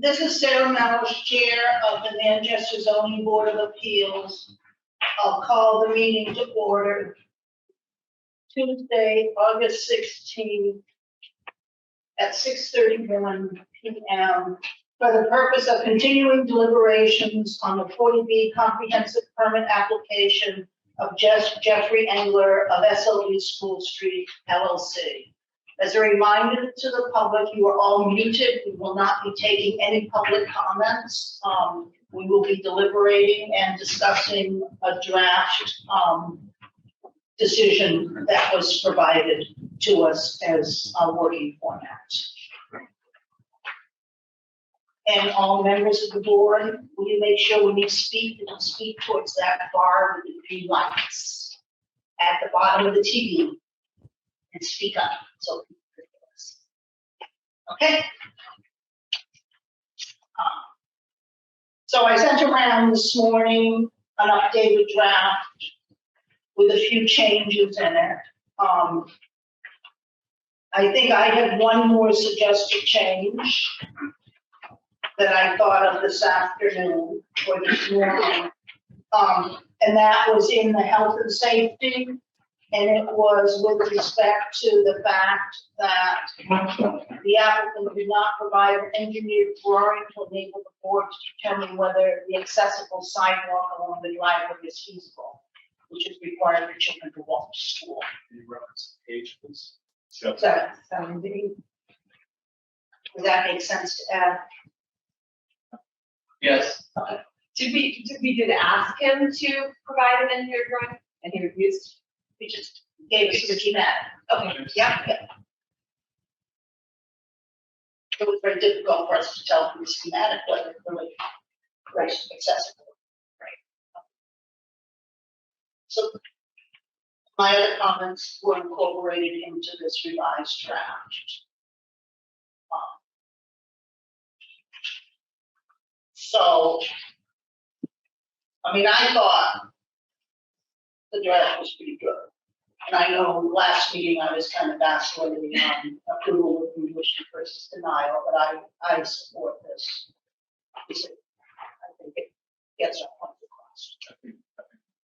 This is Sarah Mellish, Chair of the Manchester Zoning Board of Appeals. I'll call the meeting to order. Tuesday, August 16th at 6:31 p.m. for the purpose of continuing deliberations on the 40B comprehensive permit application of Jeffrey Engler of SLU School Street, LLC. As a reminder to the public, you are all muted. We will not be taking any public comments. We will be deliberating and discussing a draft decision that was provided to us as a working format. And all members of the board, will you make sure when you speak, that you speak towards that bar with the green lights at the bottom of the TV and speak up. So, okay. So I sent around this morning an updated draft with a few changes in it. I think I had one more suggested change that I thought of this afternoon or this morning. And that was in the health and safety. And it was with respect to the fact that the applicant did not provide an engineered drawing to enable the board to determine whether the accessible sidewalk along the driveway is feasible, which is required for children to walk to school. Can you reference the page, please? 770. Does that make sense to add? Yes. Okay. Did we ask him to provide an engineered drawing and he refused? He just gave us the schematic. Okay, yeah. It was very difficult for us to tell from the schematic whether it really was accessible. Right. So my other comments were incorporated into this revised draft. So, I mean, I thought the draft was pretty good. And I know last meeting I was kind of vacillating on approval of condition versus denial, but I support this. I think it gets our point across. I think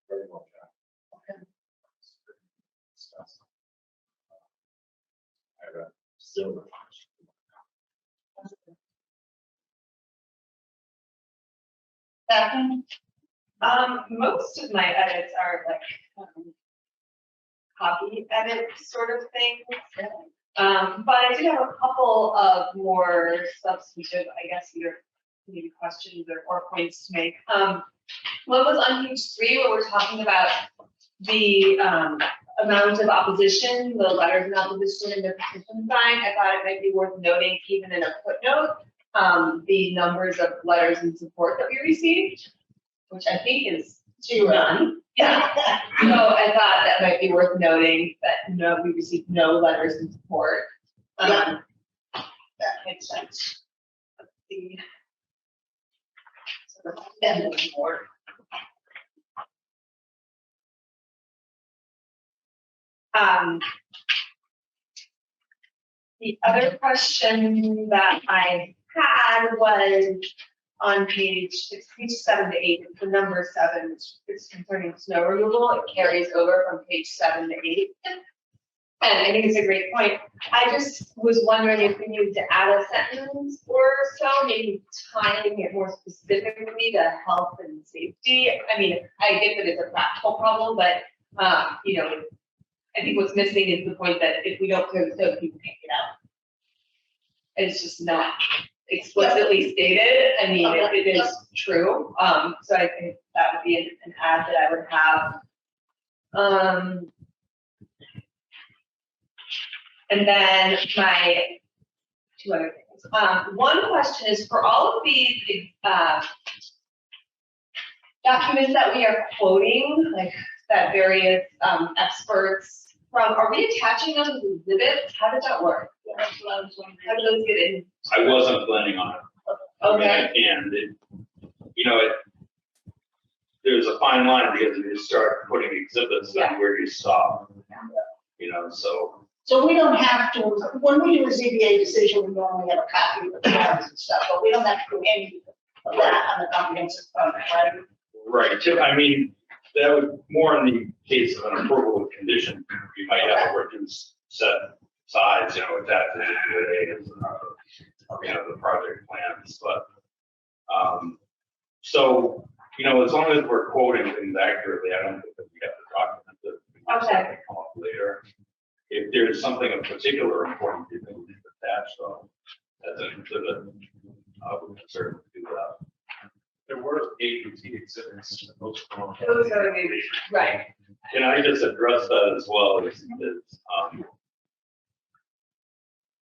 very well done. Okay. I have a silver. Second, Most of my edits are like copy edit sort of things. But I do have a couple of more substantive, I guess, either maybe questions or points to make. One was on page 3 where we're talking about the amount of opposition, the letters of opposition and the petition sign. I thought it might be worth noting, even in a footnote, the numbers of letters in support that we received, which I think is none. Yeah. So I thought that might be worth noting that we received no letters in support. that makes sense. The sort of end of the board. The other question that I had was on page 7 to 8, the number 7 is concerning snow removal. It carries over from page 7 to 8. And I think it's a great point. I just was wondering if we needed to add a sentence or so, maybe tying it more specifically to health and safety. I mean, I get that it's a practical problem, but you know, I think what's missing is the point that if we don't clear the snow, people can't get out. It's just not explicitly stated. I mean, it is true. So I think that would be an add that I would have. And then my 2 other things. One question is for all of these documents that we are quoting, like that various experts from, are we attaching them as exhibits? How does that work? How do those get in? I wasn't planning on it. Okay. And it, you know, there's a fine line because if you start putting exhibits, then where do you stop? You know, so So we don't have to, when we do a ZBA decision, we normally have a copy of the plans and stuff, but we don't have to do any of that on the comprehensive permit, right? Right, I mean, that would, more in the case of an approval with condition, you might have a reduced set size, you know, adapted to you know, the project plans, but, so, you know, as long as we're quoting things accurately, I don't think that we have to document it. We can just have it come up later. If there's something of particular importance, you think we should attach, so as an exhibit, we can certainly do that. There were 8 routine exhibits. Those were- Those are maybe, right. Can I just address that as well,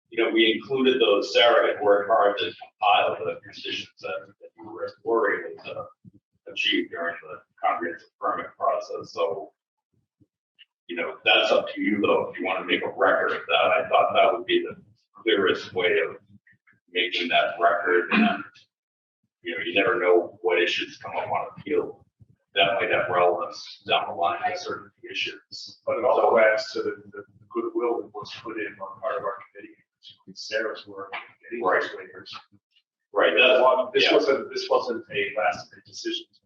you know, we included those, Sarah had worked hard to compile the conditions that you were able to achieve during the comprehensive permit process, so, you know, that's up to you though, if you want to make a record of that. I thought that would be the clearest way of making that record, and, you know, you never know what issues come up on appeal. That might have relevance down the line to certain issues. But it also adds to the goodwill that was put in on part of our committee, particularly Sarah's work, getting Right. waivers. Right, that's, This yeah. wasn't a last minute decision to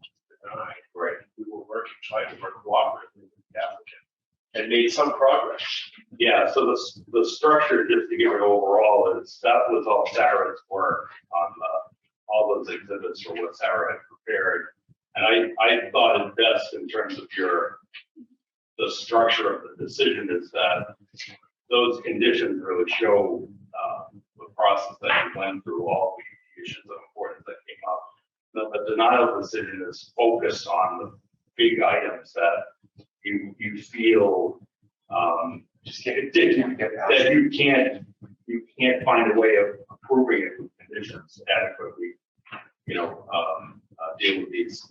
deny. right. We were working, trying to work cooperatively with the applicant and made some progress. Yeah, so the structure, just to give it overall, is that was all Sarah's work on all those exhibits for what Sarah had prepared. And I thought it best in terms of the structure of the decision is that those conditions really show the process that you went through, all the issues of importance that came up. The denial decision is focused on the big items that you feel Just can't dig in. that you can't find a way of approving it with conditions adequately, you know, deal with these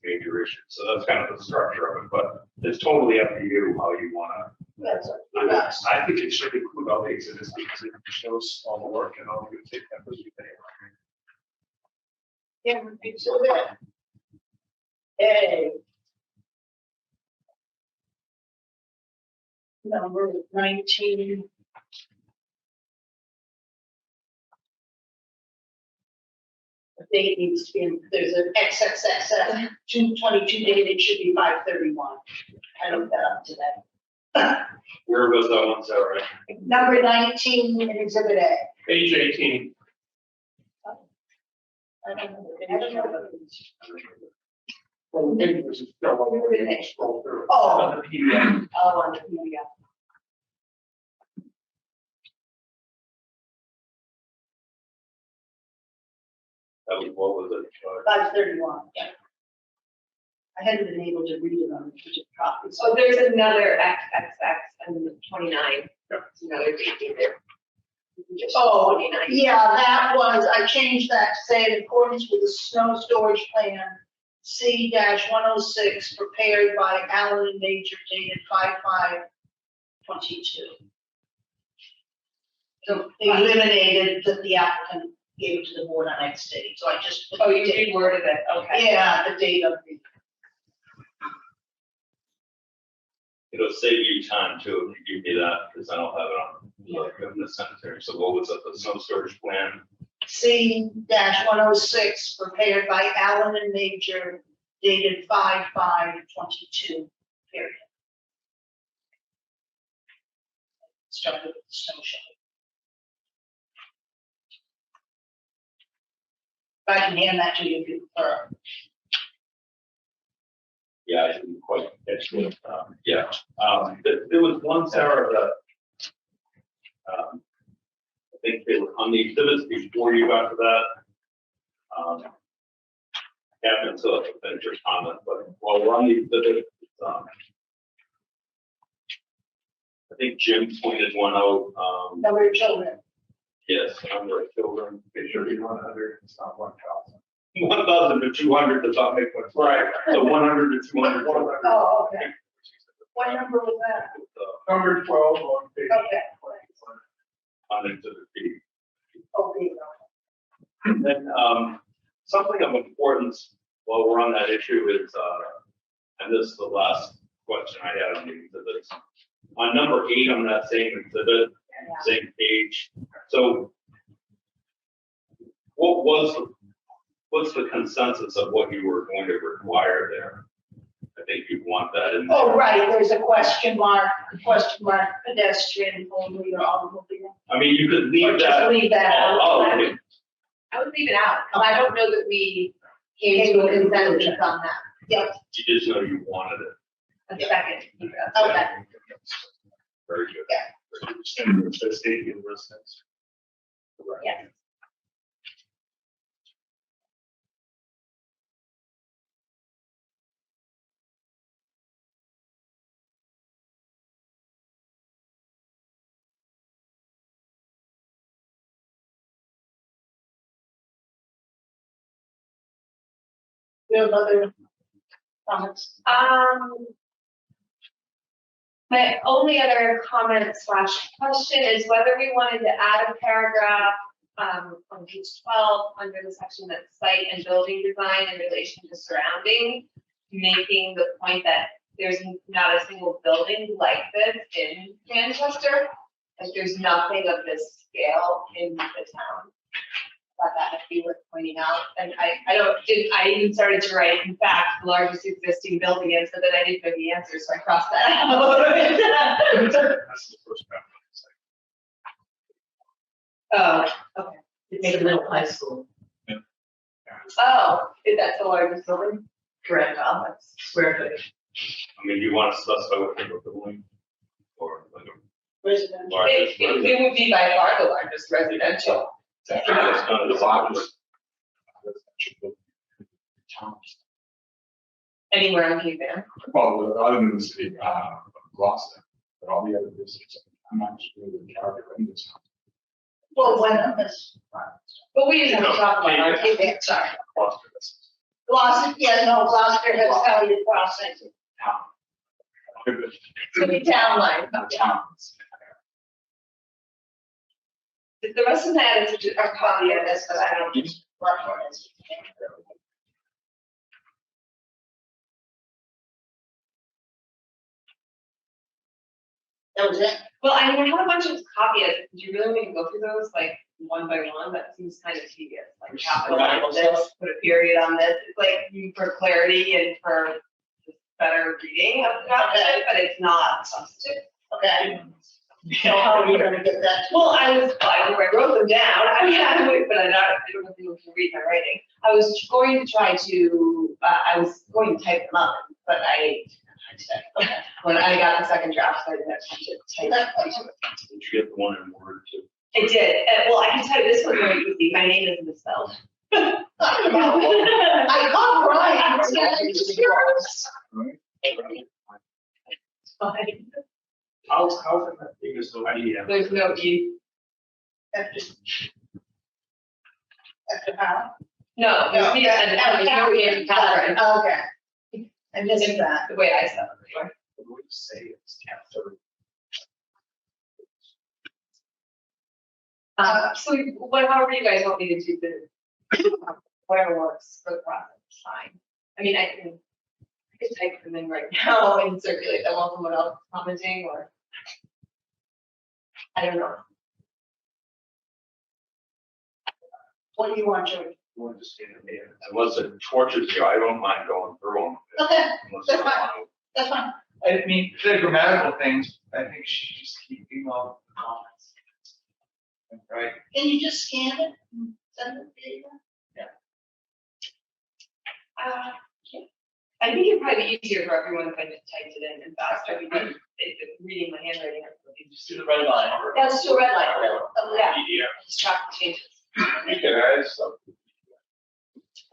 major issues. So that's kind of the structure of it, but it's totally up to you how you want That's I think it should include all the exhibits because it shows all the work and all the good efforts we made. Yeah, so that. A. Number 19. The date needs to be, there's an XXXX, 2/22 date, it should be 5/31. I looked that up today. to. Where was that one, Sarah? Number 19 in Exhibit A. Page 18. I don't know. Well, the papers is still on the page. Scroll through. Oh. On the PDF. Oh, on the PDF. That was, what was it? 5/31, yeah. I hadn't been able to read it on the digital copy. So there's another XXX and 29. There's another date in there. Just Oh, 29. yeah, that was, I changed that to say in accordance with the snow storage plan, C-106, prepared by Allen and Major, dated 5/5/22. So they eliminated that the applicant gave it to the board on X date, so I just. put Oh, the you date. reworded it, okay. Yeah, the date of the, It'll save you time too if you give me that, because I don't have it on in the cemetery. So what was it, the snow storage plan? C-106, prepared by Allen and Major, dated 5/5/22, period. Started with the snow shovel. I can hand that to you if you prefer. Yeah, I didn't quite catch it. Yeah, there was one, Sarah, that I think they were on the exhibits before you got to that. Captain, so let's finish your comment, but while we're on the exhibits, I think Jim pointed one out. Number of children. Yes, number of children. It should be 100, it's not 1,000. 1,000 to 200 does not make much. Right. So 100 to 200. Oh, okay. What number was that? Number 12 on page. Okay. On exhibit B. Okay. And then, something of importance while we're on that issue is, and this is the last question I had on the exhibits. on number 8 on that same exhibit, same page. So what's the consensus of what you were going to require there? I think you'd want that in there. Oh, right, there's a question mark pedestrian only or automobile. I mean, you could Or leave just that. leave that out. Oh, okay. I would leave it out, because I don't know that we came to a consensus on that. Yep, You just know you wanted it. A second. okay. Very good. And the state universities. Yes. You have other comments? My only other comment / question is whether we wanted to add a paragraph on page 12 under the section that site and building design in relation to surrounding, making the point that there's not a single building like this in Manchester. Like there's nothing of this scale in the town. Thought that would be worth pointing out. And I even started to write, in fact, the largest existing building is, so that I didn't know the answer, so I crossed that out. That's the first round. Oh, okay. It's a middle high school, Oh, is that the largest building? correct, That's square footage. I mean, you want to specify what type of building? Or like a Residential. largest. it would be by far the largest residential. It's kind of the largest. Anywhere in Cape Ann. Well, other than the city of Gloucester, but all the other districts, I'm not sure the charter in this. Well, one of us. But we didn't have to talk about our Cape Ann, sorry. Gloucester, yeah, no, Gloucester has Elliott Crossing. So the town line. Towns. The rest of the edits are probably in this, but I don't. That was it? Well, I mean, I have a bunch of copy edits. Do you really want me to go through those like one by one? That seems kind of tedious. Like capitalize this, put a period on this. It's like for clarity and for just better reading of the document, but it's not substantive. Okay. So how are you gonna get that? Well, I wrote them down. I mean, I would, but I don't know if you can read my writing. I was going to try to, I was going to type them up, but okay. When I got the second draft, so I didn't have time to type it. Did you get the one in Word too? I did. Well, I can tell you this one's very easy. My name is misspelled. I called Brian. Fine. How can that be so idea? There's no E. After how? No, there's E and there's no E in Catherine. Okay. I missed that. The way I spell it. Anyway. What would you say it's Catherine? So however you guys want me to do the, whatever works for the process, fine. I mean, I could type them in right now and circulate them while someone else is commenting, or I don't know. What do you want to? You want to just get it there? Unless it tortures you, I don't mind going through them. Okay, Unless that's you fine. want that's fine. I mean, the grammatical things, I think she should just keep email comments. Right? Can you just scan it and send it to you? I think it'd probably be easier for everyone if I just typed it in and faster, because reading my handwriting. Just do the red line. Yeah, let's do a red line. Oh, yeah, Yeah. just track the changes. You can add something.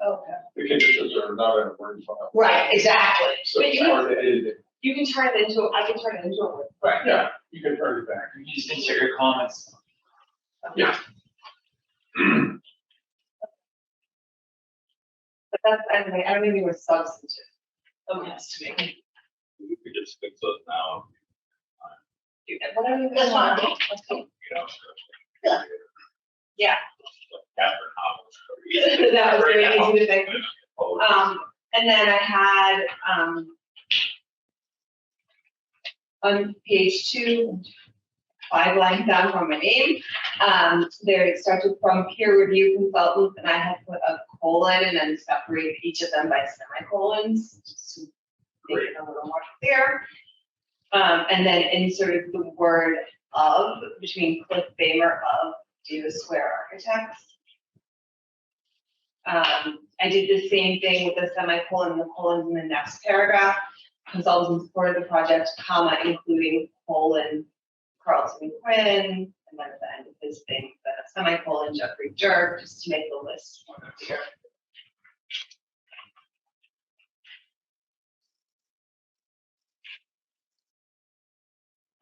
Okay. The conditions are not in a Word file. Right, exactly. So But it's you- hard to edit it. You can turn it into, I can turn it into a word. Right. Yeah, you can turn it back. You can just insert your comments. Yeah. But that's, I don't think it was substantive. Okay, to me. We could just fix those now. Whatever you That's fine. want. You know. Yeah. Yeah. Catherine Howell. That was very easy to think. Oh, And then I had, On page 2, 5 lines down from my name, there it starts with from peer review consultants, and I had put a colon and then separate each of them by semicolons, just to make it a little more clear. And then inserted the word of between Cliff Bamer of Davis Square Architects. I did the same thing with the semicolon and the colons in the next paragraph. Consultants in support of the project, comma, including colon, Carlton Quinn, and then at the end of his thing, the semicolon, Jeffrey Jerk, just to make the list more clear.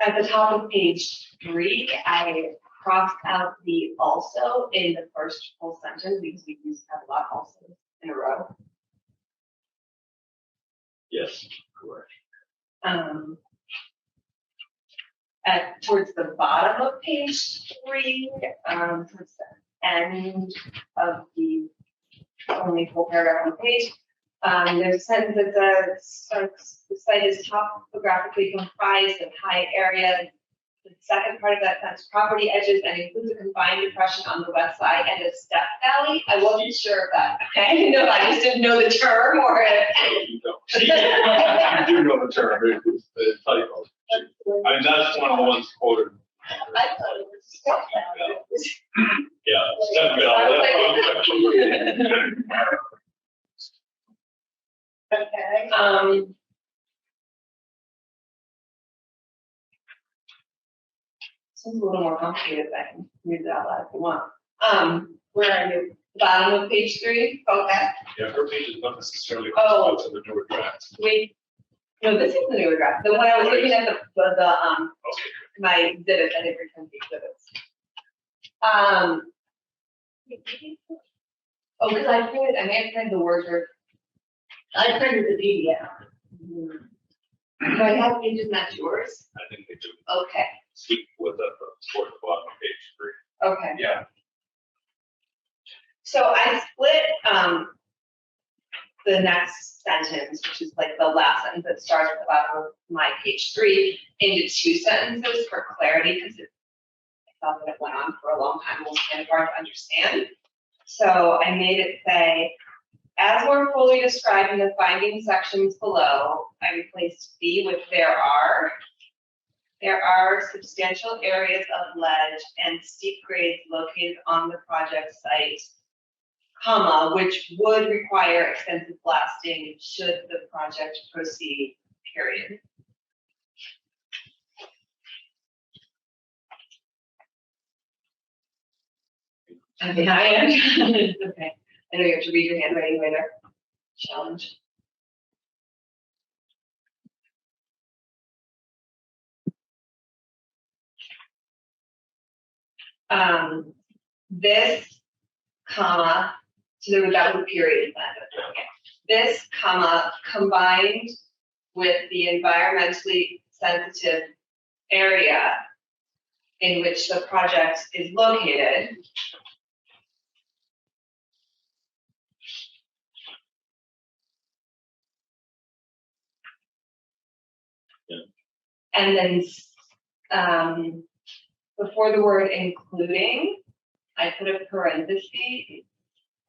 At the top of page 3, I crossed out the also in the first full sentence because we used to have a lot also in a row. Yes, correct. Towards the bottom of page 3, towards the end of the only full paragraph on the page, there's a sentence that says the site is topographically comprised of high area. The second part of that sentence, property edges, and includes a confined depression on the west side and a step valley. I wasn't sure of that. Okay, I didn't know. I just didn't know the term or if. You do know the term, it's the typo. I mean, that's one of the ones quoted. I thought it was step valley. Yeah, step valley. Okay. It's a little more complicated, but I can read it out loud if you want. Where are you? Bottom of page 3? Okay. Yeah, her page is not necessarily Oh. to the newer draft. Wait. No, this is the newer draft. The one I was looking at Okay. my exhibits, I didn't return the exhibits. Oh, because I may have printed the words or I printed the PDF. Do I have pages not yours? I think they do Okay, speak with the towards the bottom of page 3. okay. Yeah. So I split the next sentence, which is like the last sentence that starts at the bottom of my page 3, into 2 sentences for clarity, because I thought that it went on for a long time, it was kind of hard to understand. So I made it say, as more fully described in the finding sections below, I replaced B with there are. There are substantial areas of ledge and steep grades located on the project site, comma, which would require extensive blasting should the project proceed, period. I mean, I am. Okay. I know you have to read your handwriting later. Challenge. This, comma, so there was that was a period then. This, comma, combined with the environmentally sensitive area in which the project is located. And then before the word including, I put a parenthesis,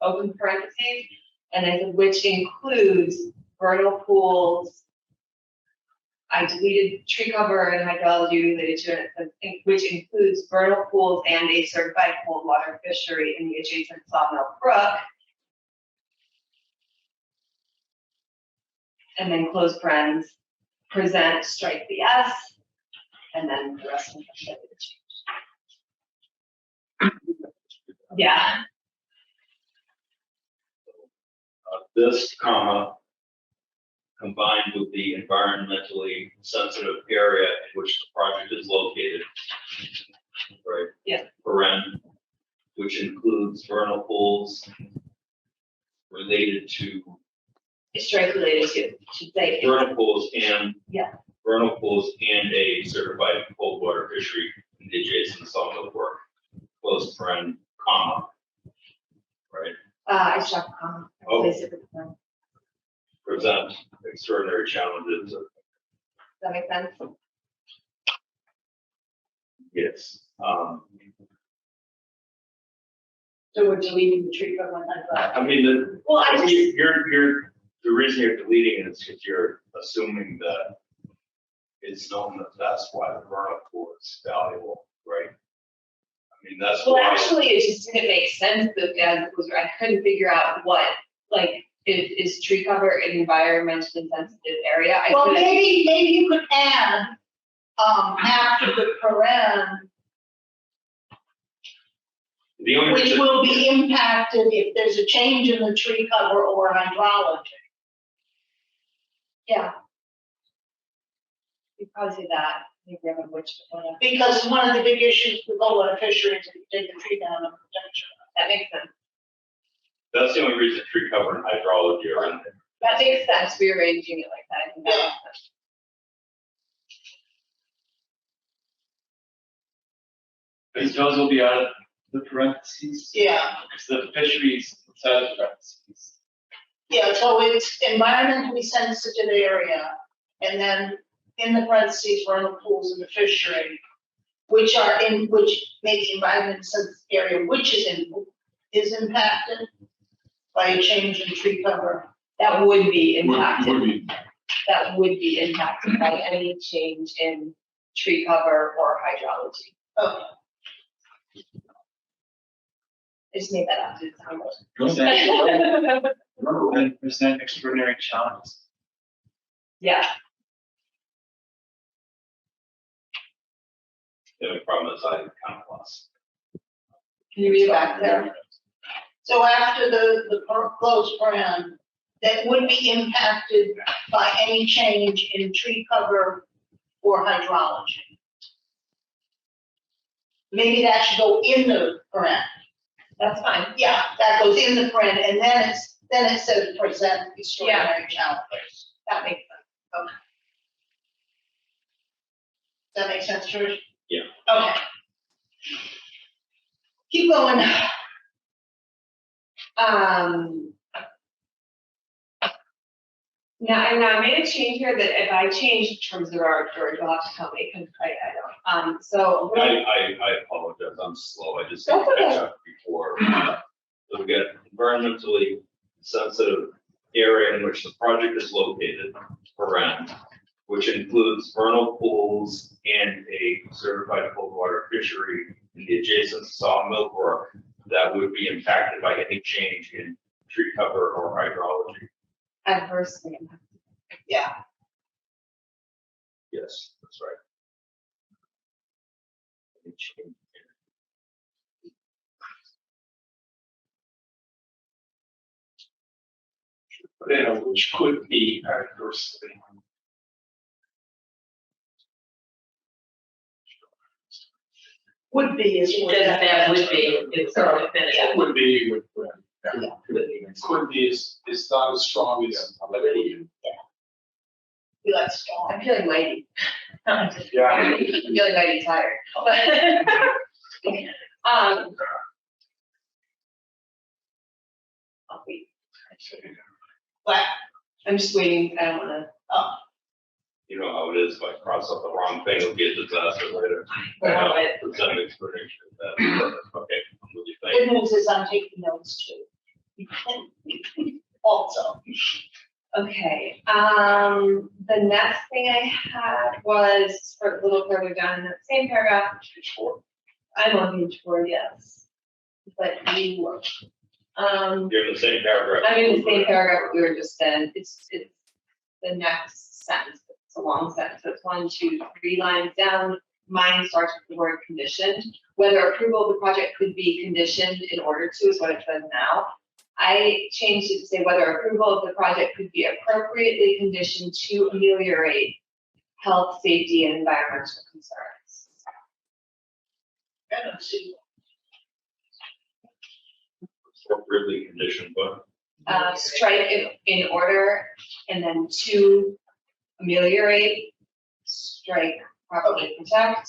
open parentheses, and I said which includes vernal pools. I deleted tree cover and hydrology related to it, it says, which includes vernal pools and a certified cold water fishery in the adjacent Sawmill Brook. And then close parens, present, strike the S, and then the rest of the change. Yeah. This, comma, combined with the environmentally sensitive area in which the project is located. Right? Yeah. Paren, which includes vernal pools related to. Strike related to, should say. Vernal pools and. Yeah. Vernal pools and a certified cold water fishery in the adjacent Sawmill Brook. Close paren, comma. Right? I struck comma. Oh. Replace it with a comma. Present extraordinary challenges. Does that make sense? Yes, So we're deleting the tree cover and that. I mean, Well, I just, the reason you're deleting it is because you're assuming that it's known that that's why the vernal pool is valuable, right? I mean, that's well, why. actually, it just didn't make sense that as it was, I couldn't figure out what, like, is tree cover an environmentally sensitive area? I Well, couldn't. maybe you could add, after the paren, The only which reason, will be impacted if there's a change in the tree cover or hydrology. Yeah. You probably say that, maybe I have which one, Because one of the big issues with low water fisheries is take the tree down and protection. that makes sense. that's the only reason tree cover and hydrology are in there. That makes sense, rearranging it like that, I think that Yeah. makes sense. Because those will be out of the parentheses, Yeah, because the fisheries inside the parentheses. yeah, so it's environmentally sensitive area, and then in the parentheses, vernal pools and the fishery, which make the environment sensitive area, which is impacted by a change in tree cover. That would be Would impacted, be, that would be impacted by any change in tree cover or hydrology. Okay, I just made that up to sound goes good. that, remember, And present extraordinary challenges. Yeah, The only problem is I kind of lost. can you read it back there? so after the closed paren, that would be impacted by any change in tree cover or hydrology. Maybe that should go in the paren. That's fine. Yeah, that goes in the print, and then it says present extraordinary challenges. That makes sense. Does that make sense, Trish? Yeah. Okay. Keep going. Now, I made a change here that if I change terms of our George, you'll have to tell me, because I don't. So. I apologize, I'm slow, I just That's didn't catch okay. up before. So we got environmentally sensitive area in which the project is located, paren, which includes vernal pools and a certified cold water fishery in the adjacent sawmill brook that would be impacted by any change in tree cover or hydrology. Adversely impacted. Yeah, Yes, that's right. Any change. which could be adversely. would be is what Just that would be, it's sort of finished. Yeah. Would be, would, Yeah. could be is not as strong as. we like strong. I'm feeling mighty. I'm Yeah. feeling mighty tired. I'll wait. But, I'm just waiting, I don't wanna. You know how it is, if I cross up the wrong thing, it'll be a disaster later. Allow it. Present explanation of that. Okay, I'm really good thankful. news is I'm taking notes too. Also, Okay, the next thing I had was for a little further down in that same paragraph. I'm on page 4, yes. But you were, You're in the same paragraph. I'm in the same paragraph we were just in, it's the next sentence, it's a long sentence, so it's 1, 2, 3 lines down. Mine starts with the word conditioned, whether approval of the project could be conditioned in order to is what it says now. I changed it to say whether approval of the project could be appropriately conditioned to ameliorate health, safety, and environmental concerns. I don't see. Appropriately conditioned, but Strike in order, and then to ameliorate, strike properly protect,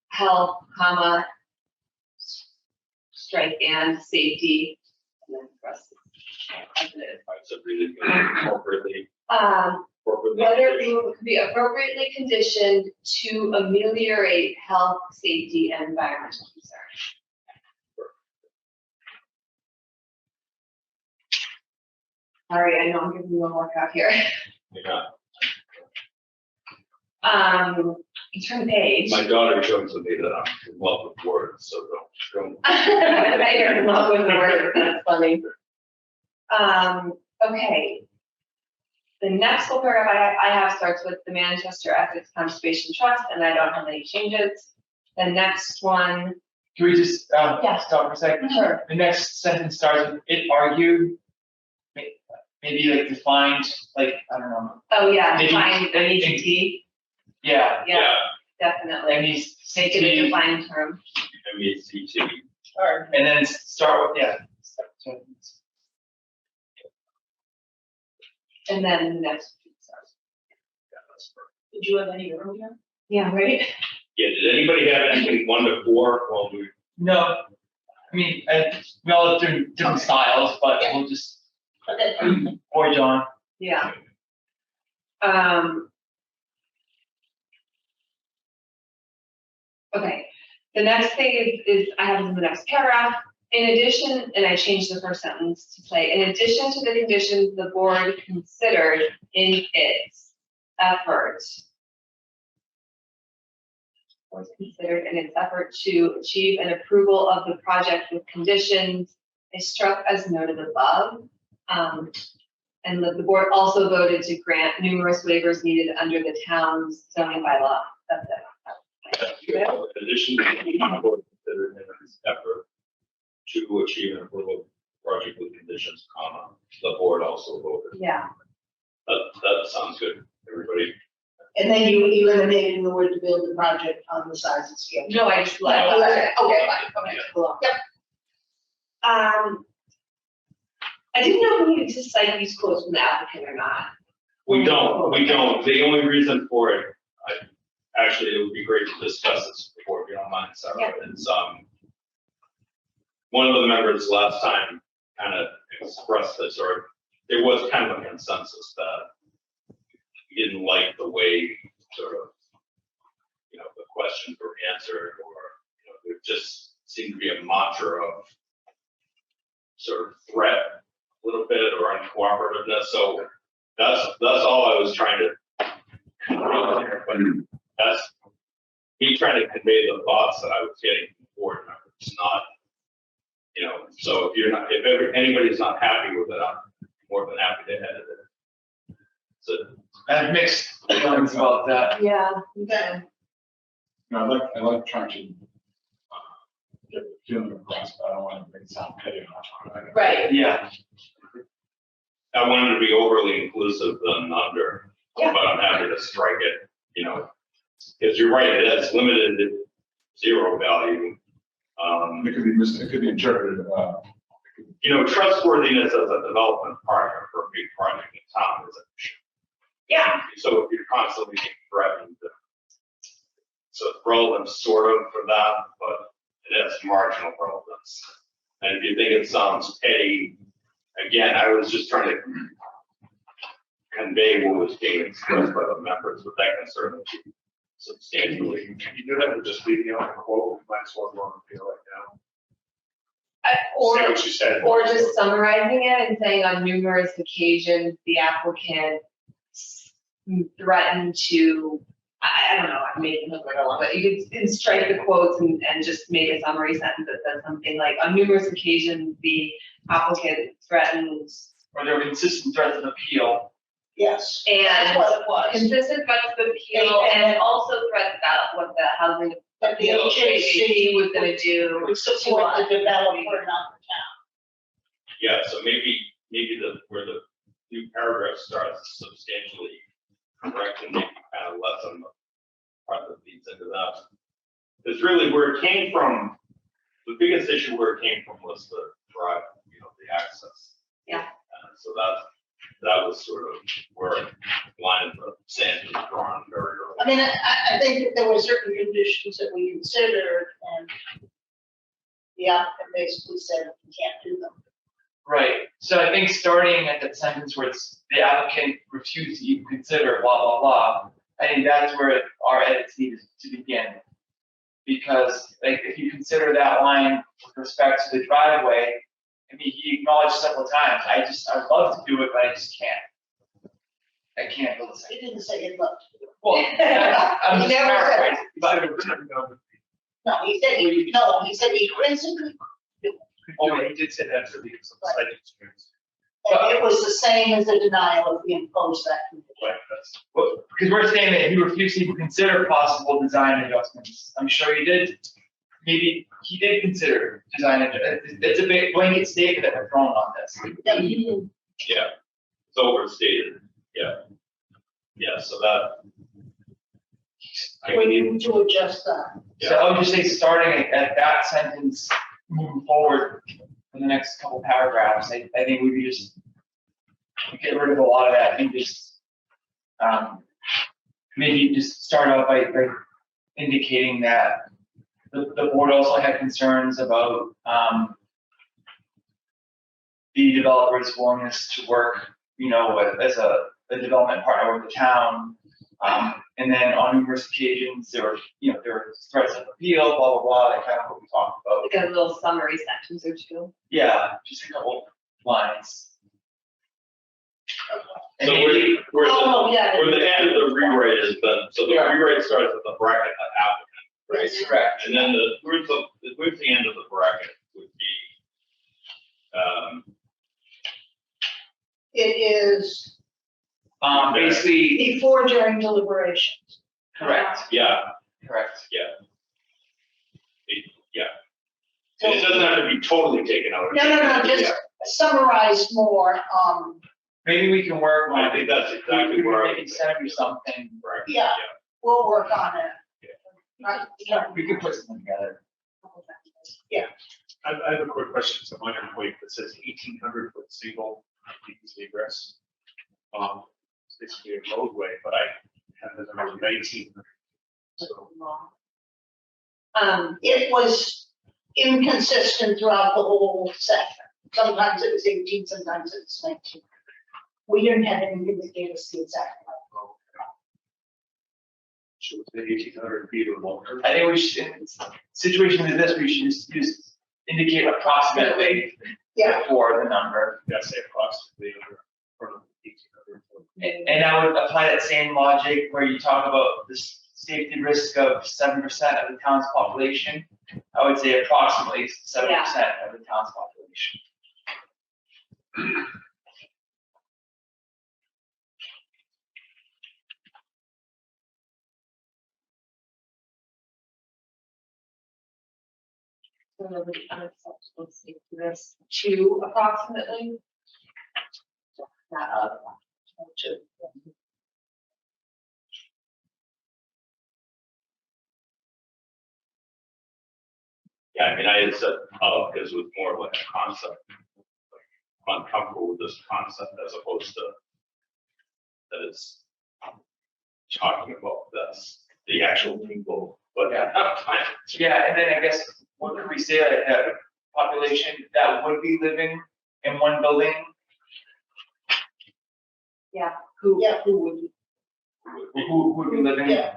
health, comma, strike and safety, and then the rest. As it is. I said really appropriately. Whether it could be appropriately conditioned to ameliorate health, safety, and environmental concerns. Sorry, I know I'm giving you a workout here. Yeah. Turn the page. My daughter showed to me that I'm in love with words, so don't. You're in love with the word, that's funny. Okay. The next full paragraph I have starts with the Manchester Essex Conservation Trust, and I don't have any changes. The next one. Can we just, Yeah. stop for a second? Sure. The next sentence starts with, it argued, maybe like defined, like, I don't know. Oh, yeah, Maybe- define MECT. Yeah, Yeah, definitely. Make it a defined term. MECT. and then start with, yeah. And then the next. starts. Did you have any earlier? Yeah, right? Yeah, did anybody have anything 1 to 4? Well, we, No, I mean, we all have different styles, but we'll just, Okay. or John. Yeah. Okay, the next thing is I have in the next paragraph. In addition, and I changed the first sentence to say, in addition to the conditions the board considered in its efforts. Was considered in its effort to achieve an approval of the project with conditions I struck as noted above. And the board also voted to grant numerous waivers needed under the town's zoning bylaw. That's it. in addition to the board considered in its effort to achieve an approval project with conditions, comma, the board also voted. Yeah, That sounds good, everybody. And then you eliminated the word to build the project on the size and scale. no, I just like. Okay, fine, okay, cool. Yep. I didn't know if we needed to cite these quotes from the applicant or not. We don't. The only reason for it, actually, it would be great to discuss this before, if you don't mind, Sarah. Yeah. It's, one of the members last time kind of expressed this, or there was kind of a consensus that he didn't like the way sort of, the questions were answered, or, there just seemed to be a mantra of sort of threat a little bit, or uncooperativeness. So that's all I was trying to convey there, but that's me trying to convey the thoughts that I was getting from board members, not, so if anybody's not happy with it, I'm more than happy to edit it. So I have mixed feelings about that. Yeah. Okay. No, I like trying to get the feeling across, but I don't want to make it sound petty enough. Right. Yeah, I wanted to be overly inclusive than under, Yeah. but I'm happy to strike it, because you're right, it has limited zero value. It could be interpreted, Trustworthiness as a development partner for a big project in town is an issue. Yeah. So if you're constantly being threatened, so it's relevant sort of for that, but it has marginal relevance. And if you think it sounds petty, again, I was just trying to convey what was being expressed by the members, but that can certainly be substantially. You do have to just leave the on quote, might as well go on the field right now. Say Or what you said. just summarizing it and saying on numerous occasions, the applicant threatened to, I don't know, I'm making it up, but you can strike the quotes and just make a summary sentence that says something like, on numerous occasions, the applicant threatened. or there were consistent threats of appeal. Yes. That's And what it was. consistent threats of appeal and also threats about what the housing But the HAC was HAC gonna do. would support the developer, not the town. Yeah, so maybe where the new paragraph starts substantially correct and maybe kind of lessen the part that feeds into that. Because really where it came from, the biggest issue where it came from was the drive, the access. Yeah. So that was sort of where the line of the sand was drawn very early. I mean, I think that there were certain conditions that we considered, and the applicant basically said, you can't do them. Right, So I think starting at that sentence where it's the applicant refused to even consider blah, blah, blah, I think that's where our edits need to begin. Because like, if you consider that line with respect to the driveway, I mean, he acknowledged several times, I'd love to do it, but I just can't. I can't build a He second. didn't say he'd love to. Well, I'm He just never said paraphrasing, but No, he said he principally, Oh, he did say that for the site experience. and it was the same as the denial if we imposed that condition. Right, that's. because we're saying that he refused to even consider possible design adjustments. I'm sure he did. Maybe he did consider design adjustments. It's a big blanket statement that we're throwing on this. Yeah, he didn't. Yeah, it's overstated, yeah. Yeah, so that. I We mean, need to adjust that. So I would just say, starting at that sentence, moving forward for the next couple paragraphs, I think we could just get rid of a lot of that and just, maybe just start out by indicating that the board also had concerns about, the developer's willingness to work, as a development partner with the town. And then on numerous occasions, there were threats of appeal, blah, blah, blah, that kind of what we talked about. Like a little summary sections or two. Yeah, just a couple lines. And so maybe, we're the, Oh, yeah. where the end of the rewrite is done, so the rewrite starts at the bracket of applicant, right? Yes. correct. And then where's the end of the bracket would be, It is Basically, before, during deliberations. correct, yeah, correct. and it doesn't have to be totally taken out. No, just summarize more, Maybe we can work on I it. think that's We exactly could where I maybe was. send you something. Right. Yeah. we'll work on it. Right, yeah. We could put something together. I have a quick question, it's a minor point that says 1,800 foot single easy egress. It's basically a roadway, but I have the number 19. So, It was inconsistent throughout the whole section. Sometimes it was 18, sometimes it was 19. We didn't have anything that gave us the exact number. so it's the 1,800 feet or longer. I think we should, in situations like this, we should just indicate approximately Yeah. for the number. Yeah, say approximately or 1,800 foot. And I would apply that same logic where you talk about the safety risk of 7% of the town's population. I would say approximately 7% of the town's population. Unacceptable safety risk to approximately. Not up. To. Yeah, I mean, I had said, because it was more like a concept. I'm uncomfortable with this concept as opposed to that it's talking about this, the actual people, but Yeah, and then I guess, what could we say, like, that population that would be living in one building? Yeah. Who, Yeah, who would you? who would be living? Yeah.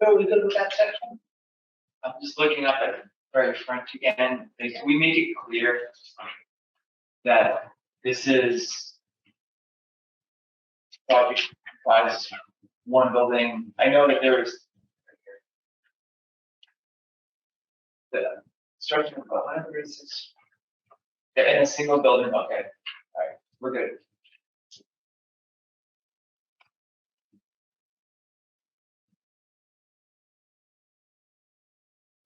Are we good with that section? I'm just looking up at the very front again, like, we make it clear that this is project comprises one building. I know that there's the structure of whatever is this. Yeah, in a single building, okay, all right, we're good.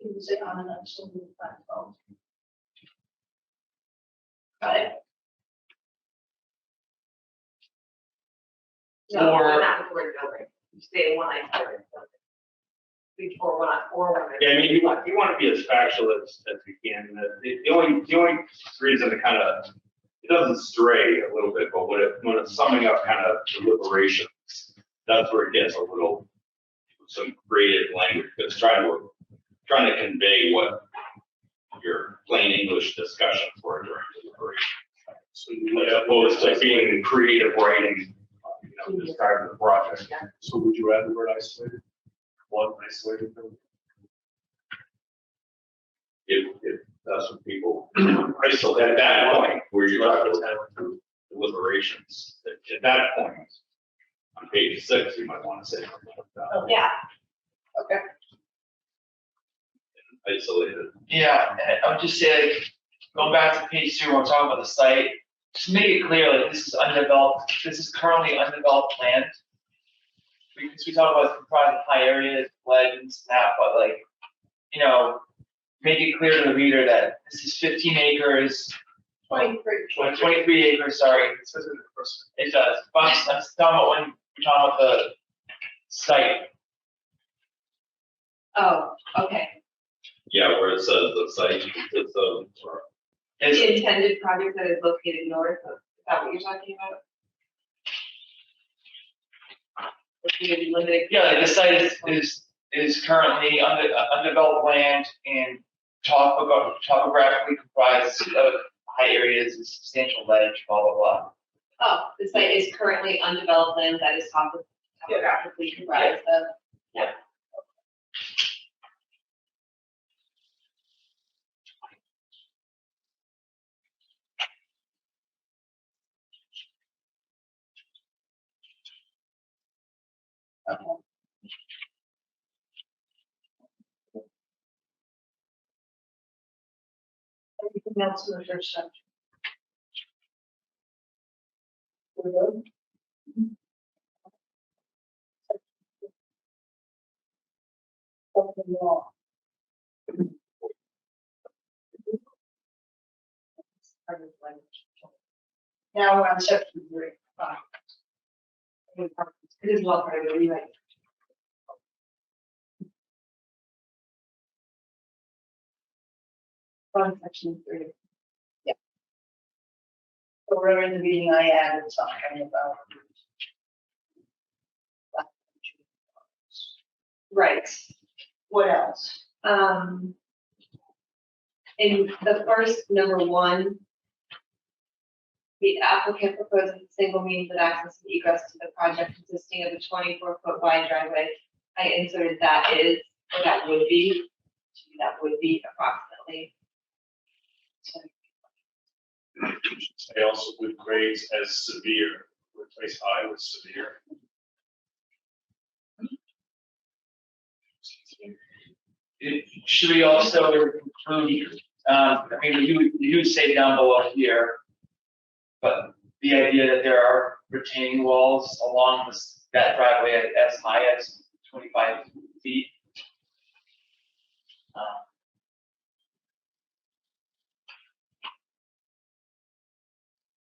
Use it on an absolute platform. Got it. No, Or- not with the word building. You say one-story building. Or one. Yeah, I mean, you want to be as factual as you can. The only reason to kind of, it doesn't stray a little bit, but when it's summing up kind of deliberations, that's where it gets a little, some creative language, that's trying to convey what your plain English discussions were during deliberation. So As opposed to being creative writing, describing the project. So would you add the word isolated? One isolated building? If that's what people isolate at that point, where you're talking about deliberations, at that point, on page 6, you might want to say something like that. Yeah. Okay. Isolated. Yeah, and I would just say, like, going back to page 2, when we're talking about the site, just make it clear, like, this is undeveloped, this is currently undeveloped land. Because we talk about comprised of high areas, ledge and snap, but like, make it clear to the reader that this is 15 acres, 23 acres, sorry. It says it in the first. It does, but I'm talking about when we're talking about the site. Oh, okay. Yeah, where it says the site consists of. The intended project that is located north of, is that what you're talking about? Located limited. Yeah, like the site is currently undeveloped land and topographically comprised of high areas and substantial ledge, blah, blah, blah. Oh, the site is currently undeveloped land that is topographically comprised of. Yeah. Anything else in the first section? We're good? Open law. Now we're on section 3. It is well part of it, anyway. On section 3. Yeah. So we're in the meeting, I added something about. Right. What else? In the first number 1, the applicant proposes a single means of access and egress to the project consisting of a 24-foot wide driveway. I inserted that is, or that would be approximately. Say also with grades as severe, replace high with severe. Should we also include, we do say down below here, but the idea that there are retaining walls along that driveway as high as 25 feet.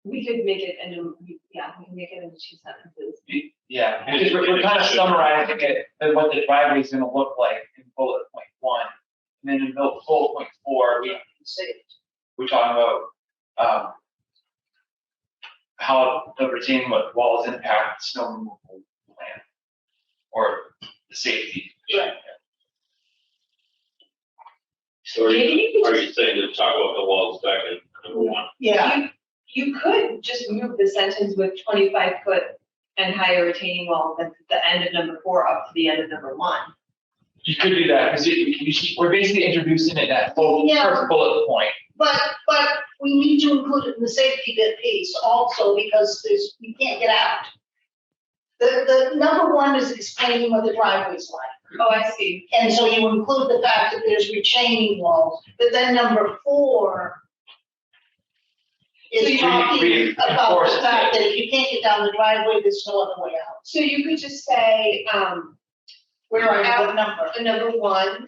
We could make it into, we can make it into 2 sentences. Yeah, because we're kind of summarizing it, what the driveway is going to look like in bullet point 1. And then in bullet point 4, we're talking about how the retaining walls impact the snow removal plan or the safety. Right. So are you saying to talk about the walls back in number 1? Yeah, You could just move the sentence with 25-foot and higher retaining walls at the end of number 4 up to the end of number 1. You could do that because we're basically introducing it at first bullet point. but we need to include it in the safety bit piece also because you can't get out. The number 1 is explaining what the driveway's like. Oh, I see. And so you include the fact that there's retaining walls, but then number 4 is talking about the fact that if you can't get down the driveway, there's no other way out. So you could just say, Where are you, what number? the number 1,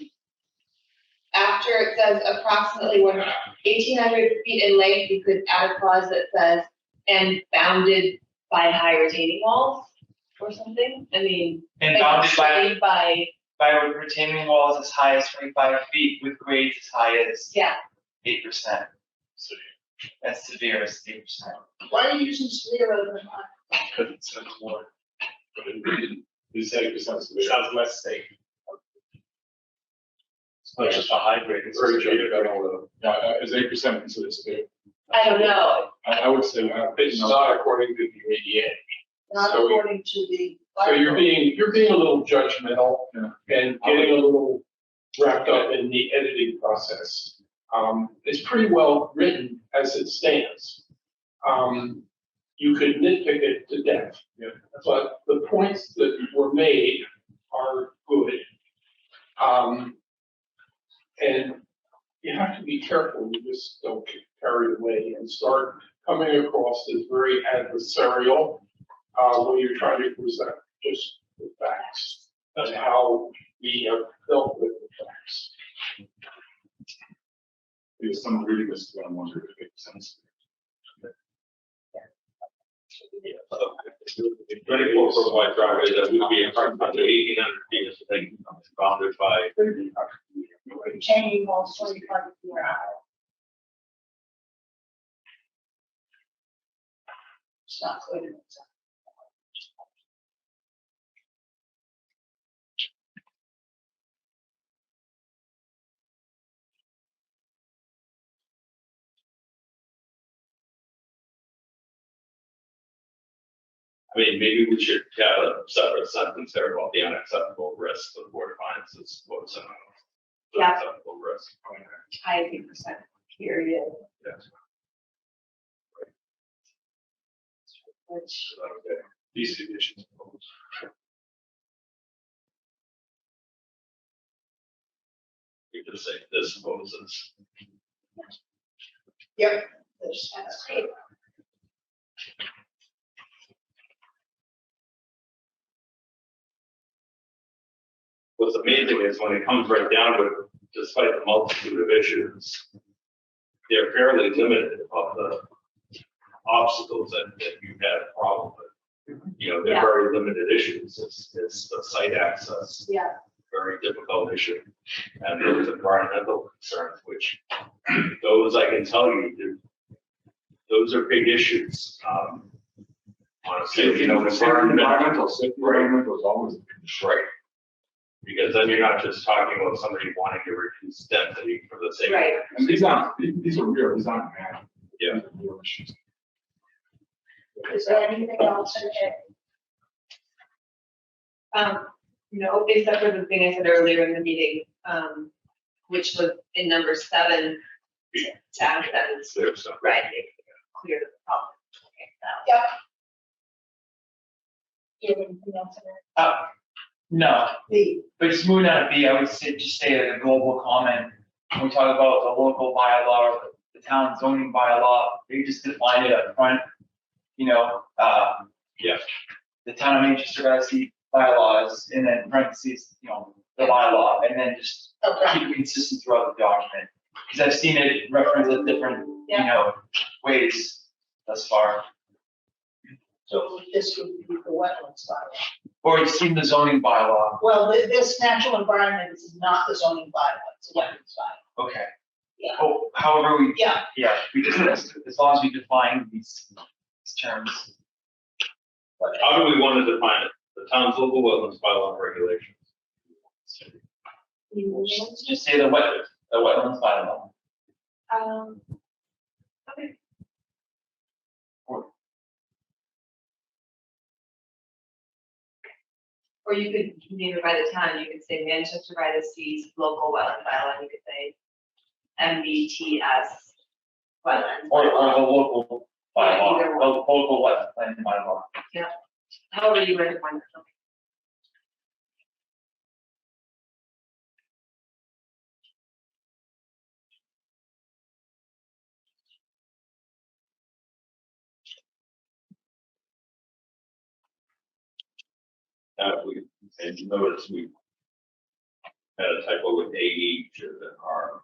after it says approximately 1,800 feet in length, you could add a clause that says, and bounded by high retaining walls. or something? I mean, And like bounded shade by, by retaining walls as high as 25 feet with grades as high as yeah, 8%. That's severe, as 8%. Why are you using severe rather than high? Because it sounds more, It's 8% it severe. sounds less safe. It's just a high grade. It's Very severe. good. Yeah, is 8% considered severe? I don't know. I would say, It's not according to the ADA. Not So- according to the. So you're being a little judgmental Yeah. and getting a little wrapped up in the editing process. It's pretty well written as it stands. You could nitpick it to death. Yeah. But the points that were made are good. And you have to be careful, you just don't get carried away and start coming across as very adversarial when you're trying to present just the facts. That's how we have dealt with the facts. Because some reading this, is I'm wondering if it makes sense. 24 foot wide driveway that would be approximately 1,800 feet, I think, bounded by. Retaining walls 25 feet high. It's not clear. to me. I mean, maybe we should have a separate sentence there about the unacceptable risk the board finds is what's an Yeah. unacceptable risk. High 8%, period. Yes. Which, Okay. These conditions. You could say this poses. Yep. That's great. What's amazing is when it comes right down to it, despite the multitude of issues, they're fairly limited of the obstacles that you had a problem with. You know, they're Yeah. very limited issues. It's the site access, Yeah, very difficult issue. And there's environmental concerns, which those I can tell you, those are big issues. Honestly, you know, Environmental is always. right. Because then you're not just talking about somebody wanting to reduce density for the sake of. Right. And these are real, these aren't bad. Yeah. These are real issues. is there anything else in it? No, except for the thing I said earlier in the meeting, which was in number 7, to add that it's There's some. right, clear the problem. Okay, Yep. Do you have anything else in it? No, The, but just moving on to B, I would say, just say a global comment. When we talk about the local bylaw, the town zoning bylaw, they just define it up front. You know, Yeah. the town of Manchester has the bylaws, and then parentheses, you know, the bylaw, and then just okay, keep it consistent throughout the document. Because I've seen it referenced in different, you know, ways thus far. so this would be the wetlands bylaw. Or you've seen the zoning bylaw. Well, this natural environment is not the zoning bylaw, it's a wetlands bylaw. Okay. Yeah. Oh, however we, Yeah, we just, as long as we define these terms. How do we want to define it? The town's local wetlands bylaw regulations. Just say the wetlands bylaw. Okay. Or you could name it by the town, you could say Manchester by the Seas local wetland bylaw, you could say MBTS wetlands. Or bylaw. the local Yeah, bylaw, either the one. local wetland bylaw. However you might define it. And you notice we had a typo with AE, should have been R,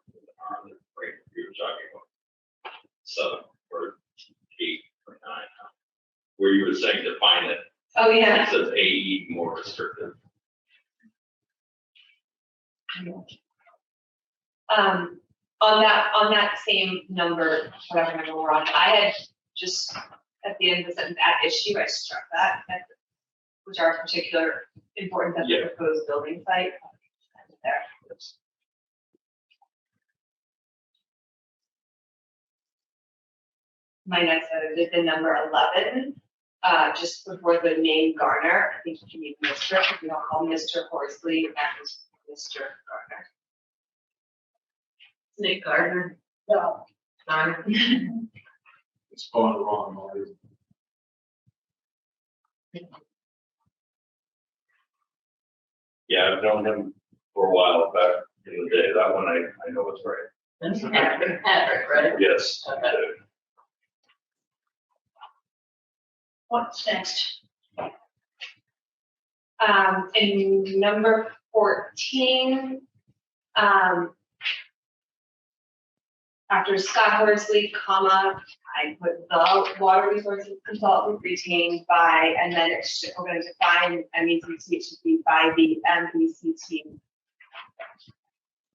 right, we were talking about 7 or 8 or 9. Where you were saying define it. Oh, yeah. It says AE more restrictive. On that same number, whatever number we're on, I had just, at the end of the sentence, at issue, I struck that, which are of particular importance at the Yeah. proposed building site. There. My next edit is the number 11, just before the name Garner. I think you can use Mr. if you don't call Mr. Horsley and Mr. Garner. Nick Gardner. No, Darn. It's going wrong, already. Yeah, I've known him for a while back in the day. That one I know is right. That's Patrick, right? Yes. Okay. what's next? In number 14, after Scott Horsley, comma, I put the water resources consultant retained by, and then we're going to define MECT, it should be by the MECT.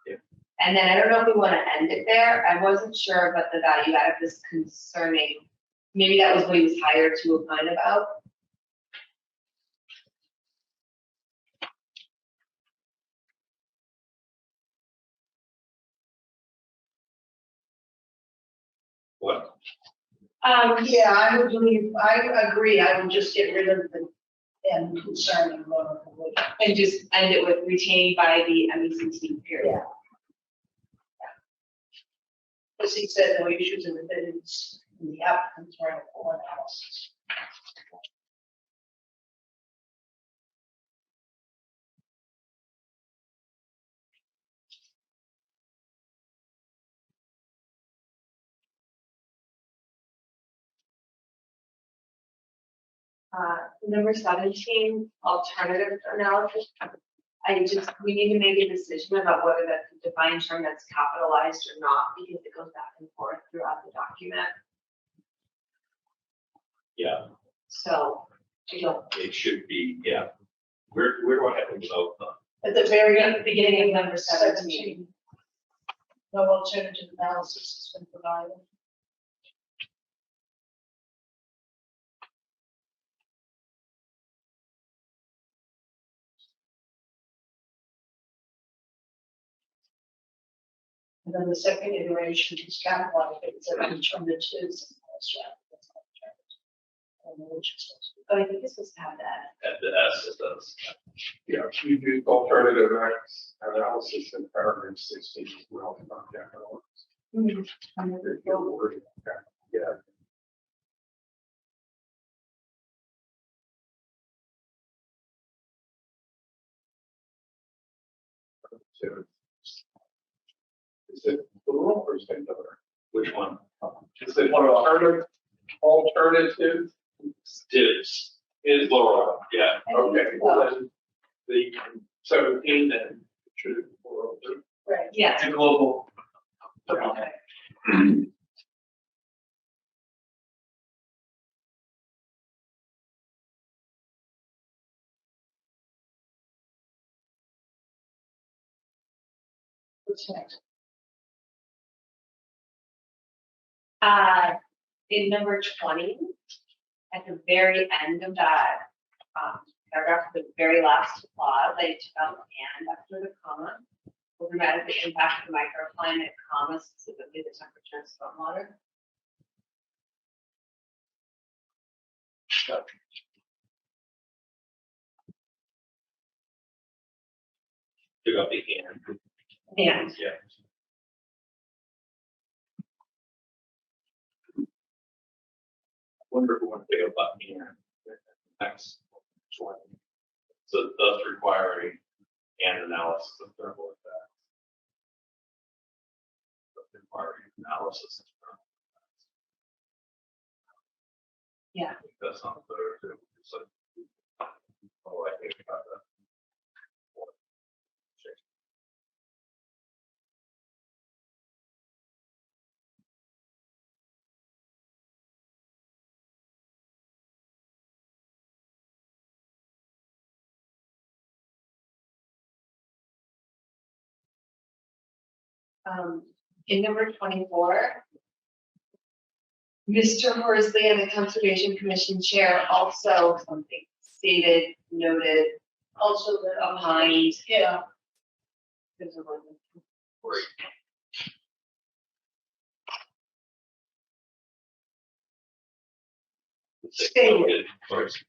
Yeah. And then I don't know if we want to end it there. I wasn't sure about the value add of this concerning. Maybe that was what he was hired to opine about. What? Yeah, I would leave, I agree, I would just get rid of the and concerning lower. And just end it with retained by the MECT period. Yeah. As he said, no issues in the bids in the applicant's right for analysis. Number 17, alternative analysis. We need to make a decision about whether that's a defined term that's capitalized or not, because it goes back and forth throughout the document. Yeah, So, it should be, yeah. Where do I have to go? At the very at the beginning of number 17. No alternative analysis has been provided. And then the second iteration is capitalized, it's alternatives. I don't know which is supposed to be. Oh, I think it's supposed to have that. At the S, it does. Yeah, you do alternative analysis in paragraph 16 as well. Not capital. If you're worried about that, yeah. So, is it plural or is it singular? Which one? Is it alternative Is plural, yeah. Okay, well then, the 17 then should be plural too. Right. Yeah. It's a global. Okay. What's next? In number 20, at the very end of that paragraph, the very last clause, I took out and after the comma will dramatically impact the microclimate, comma, specifically the temperature and stormwater. Pick up the hand. And Yeah. Wonder if we want to pick up that hand. Next one. So it does require an analysis of thermal effects. Requiring analysis of thermal effects. Yeah. That's not clear too. It's like, oh, I think about that. In number 24, Mr. Horsley and the Conservation Commission Chair also something stated, noted, Also the, opined. yeah, There's a word. Noted first.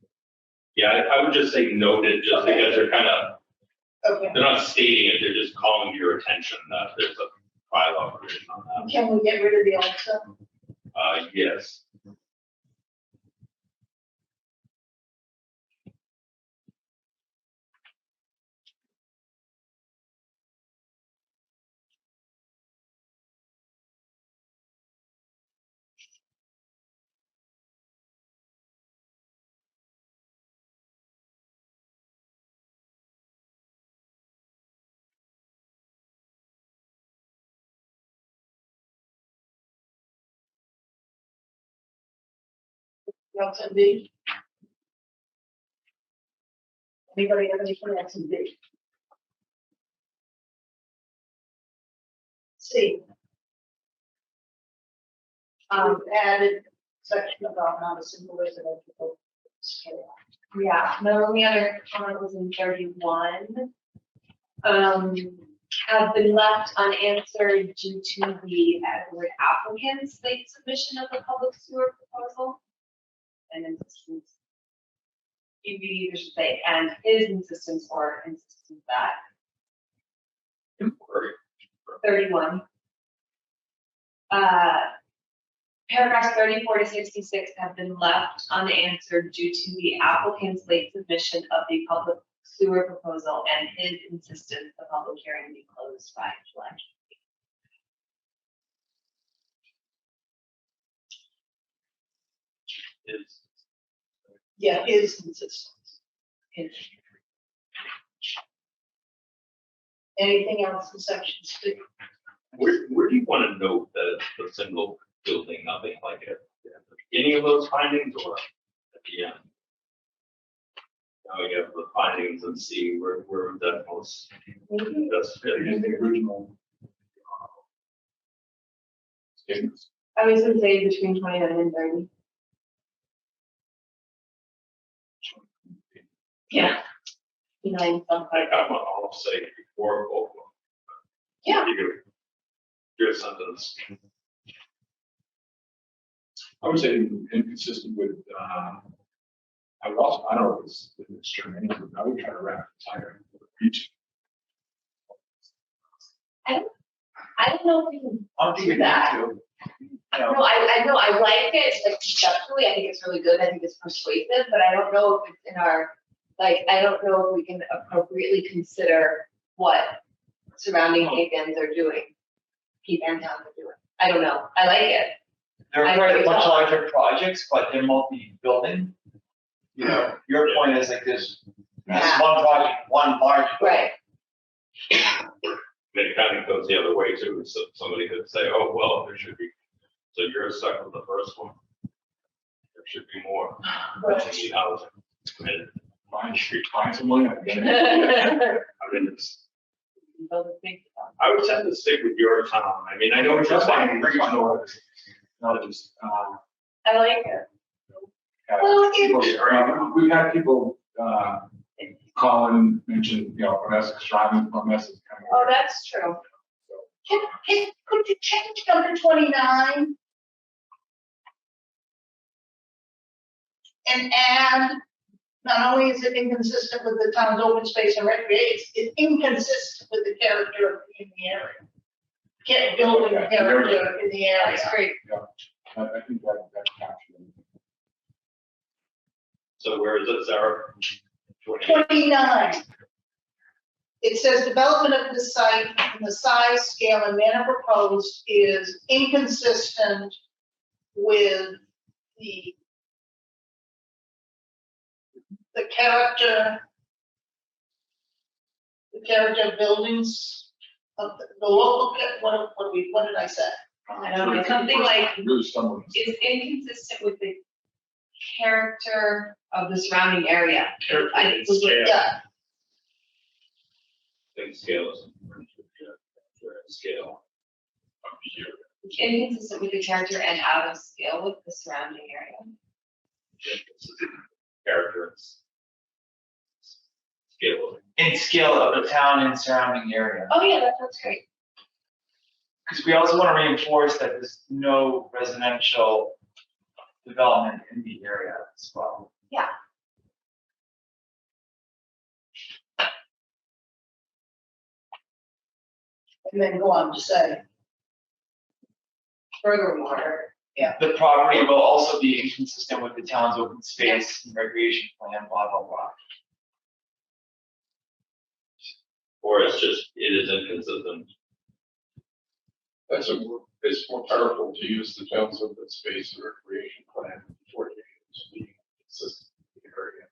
Yeah, I would just say noted, just because they're kind of, okay. they're not stating it, they're just calling to your attention that there's a bylaw provision on that. Can we get rid of the also? Yes. What's in B? Anybody have anything else in B? C. Added section about not a single residential scale. Yeah, the only other comment was in 31. Have been left unanswered due to the Edward applicant's late submission of the public sewer proposal. And insistence. You either should say, and his insistence or insistence that. Inquiry. 31. Paragraphs 34 to 66 have been left unanswered due to the applicant's late submission of the public sewer proposal and his insistence the public hearing be closed by July. Is Yeah, his insistence. Anything else in section C? where do you want to note that it's the single building, nothing like it? At the beginning of those findings or at the end? Now we have the findings and see where that most does fit. Is the original statements. I was gonna say between 29 and 30. Yeah. 9 some. I'll say before both of them. Yeah. Your sentence. I would say inconsistent with, I would also, I don't know if it's true, I would try to wrap the entire region. I don't know if we can I'm thinking do that. too. You No, know, I know, I like it, like conceptually, I think it's really good, I think it's persuasive, but I don't know if it's in our, like, I don't know if we can appropriately consider what surrounding Cape Anns are doing. Cape Ann towns are doing, I don't know, I like it. They're I quite agree. much larger projects, but they're multi-building. You know, your point is like this Yeah. one project, one large. Right. It kind of goes the other way too, so somebody could say, oh, well, there should be, so you're stuck with the first one. There should be more. Right. You need housing. And, Find someone, I get it. I mean, I would tend to stick with your town. I mean, I know what you're saying. Regional, not just, I like it. have Well, people, we've had people, call and mention, you know, from Essex driving from Essex. coming Oh, here. that's true. Could you change number 29? And add, not only is it inconsistent with the town's open space and recreation, it's inconsistent with the character in the area. Can't build a character in the area. That's great. I think that captures it. So where is it, Sarah? 29. It says development of the site in the size, scale, and manner proposed is inconsistent with the character of buildings of the local, what did I say? I don't know, something like Really someone. is inconsistent with the character of the surrounding area. I was like, Yeah, Big scale is scale. It's inconsistent with the character and out of scale with the surrounding area. Characters. Scale of it. In scale of the town and surrounding area. Oh, yeah, that's great. Because we also want to reinforce that there's no residential development in the area as well. Yeah. And then go on to say, Furthermore, The property will also be inconsistent with the town's open space and recreation plan, blah, blah, blah. Or it's just, it is inconsistent. It's more powerful to use the town's open space and recreation plan before you be consistent with the area.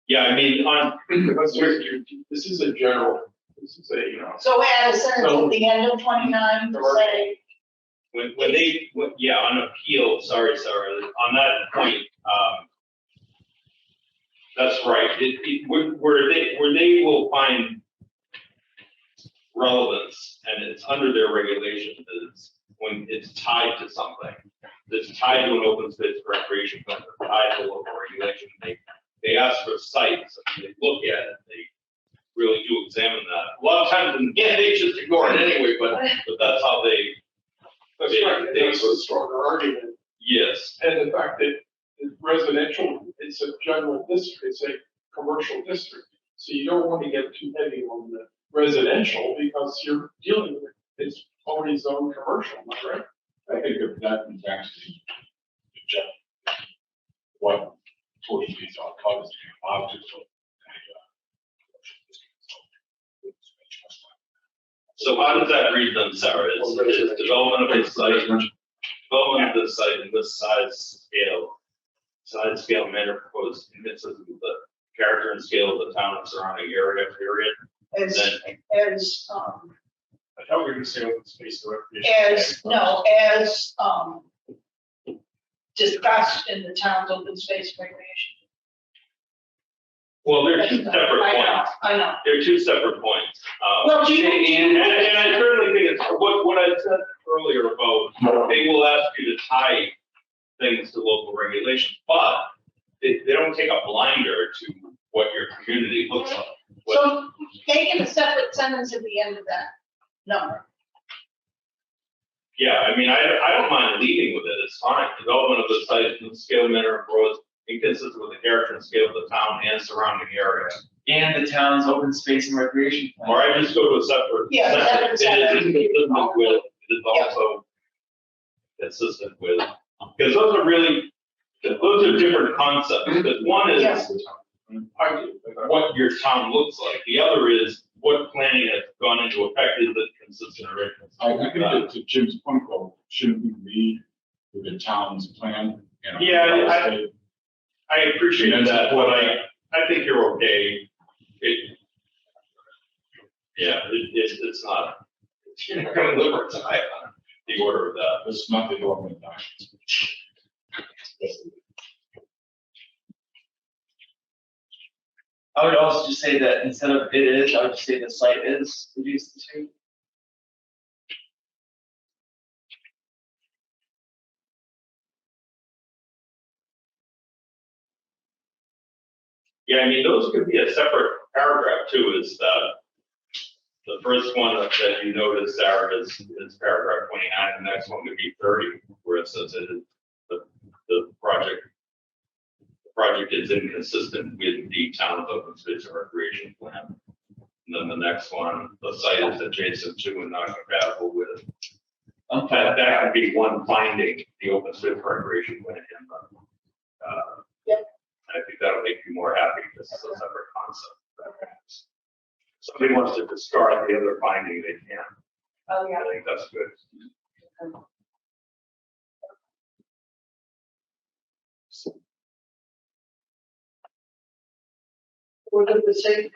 Yeah, I mean, Because this is a general, this is a, so add a sentence at the end of 29 to say, when they, yeah, on appeal, sorry, on that point, that's right. Where they will find relevance and it's under their regulation is when it's tied to something. That's tied to an open space recreation plan, or tied to local regulation. They ask for sites, and they look at it, they really do examine that. A lot of times, they just ignore it anyway, but that's how they. that's right, that's a stronger argument. Yes. And the fact that residential, it's a general district, it's a commercial district. So you don't want to get too heavy on the residential because you're dealing with, it's already zoned commercial, am I right? I think if that is actually the general, what sort of these are covers the objects of. So how does that read then, Sarah? It's development of a site, development of the site in this size scale manner proposed consistent with the character and scale of the town and surrounding area, period. as, I thought we were gonna say open space and recreation. as discussed in the town's open space recreation. Well, they're two separate points. I know. They're two separate points. Well, do you? And I certainly think it's what I said earlier about, they will ask you to tie things to local regulations, but they don't take a blinder to what your community looks like. So make it a separate sentence at the end of that number. Yeah, I mean, I don't mind leading with it, it's fine. Development of the site in the scale, manner, and growth inconsistent with the character and scale of the town and surrounding area. And the town's open space and recreation plan. Or I just go to a separate. Yeah, separate It is sentence. inconsistent with, it is also consistent with, because those are different concepts. Because one is Yes. what your town looks like. The other is what planning has gone into effect, is it consistent or inconsistent? I think that to Jim's point, though, shouldn't we lead with the town's plan? Yeah, I appreciate that, but I think you're okay. It's not, you're not gonna live or die on the order of that. This is not the government documents. I would also just say that instead of it is, I would just say the site is reduced to 2. Yeah, I mean, those could be a separate paragraph too, is the first one that you noticed, Sarah, is paragraph 29, the next one could be 30, where it says it is the project is inconsistent with the town's open space and recreation plan. And then the next one, the site is adjacent to and not compatible with. That could be one finding, the open space and recreation plan. I think that'll make you more happy. This is a separate concept. Somebody wants to discard the other finding, they can. Oh, yeah. I think that's good. We're good with C.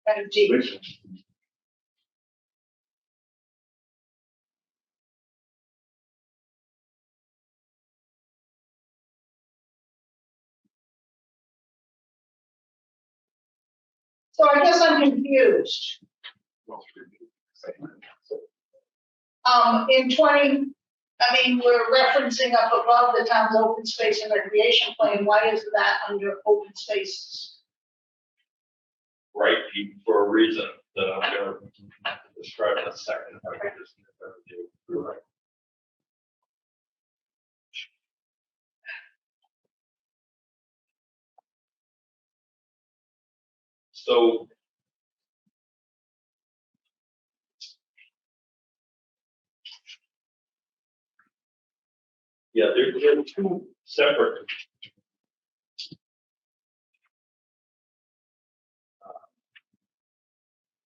And D. So I guess I'm confused. In 20, I mean, we're referencing up above the town's open space and recreation plan. Why isn't that under open spaces? Right, for a reason that I'm gonna describe in a second. If I could just get that to you. Right. So. Yeah, there are two separate.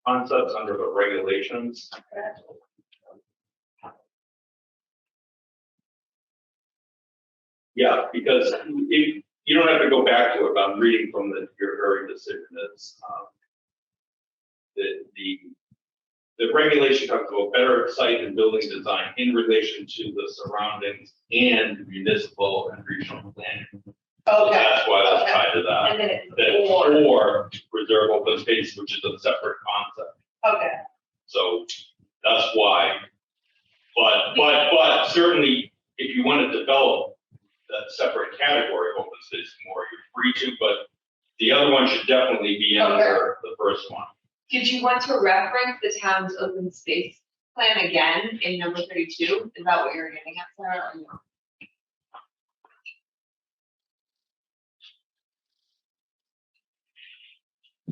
Concepts under the regulations. Yeah, because if, you don't have to go back to it, but I'm reading from your very decision. That's the regulation talks about better site and building design in relation to the surroundings and municipal and regional planning. So Okay, that's why that's tied to that. And then it's Then or reserve open space, which is a separate concept. okay. So that's why. But certainly, if you want to develop that separate category of open space more, you're free to, but the other one should definitely be under the first one. Did you want to reference the town's open space plan again in number 32? Is that what you're getting at, Sarah, or no?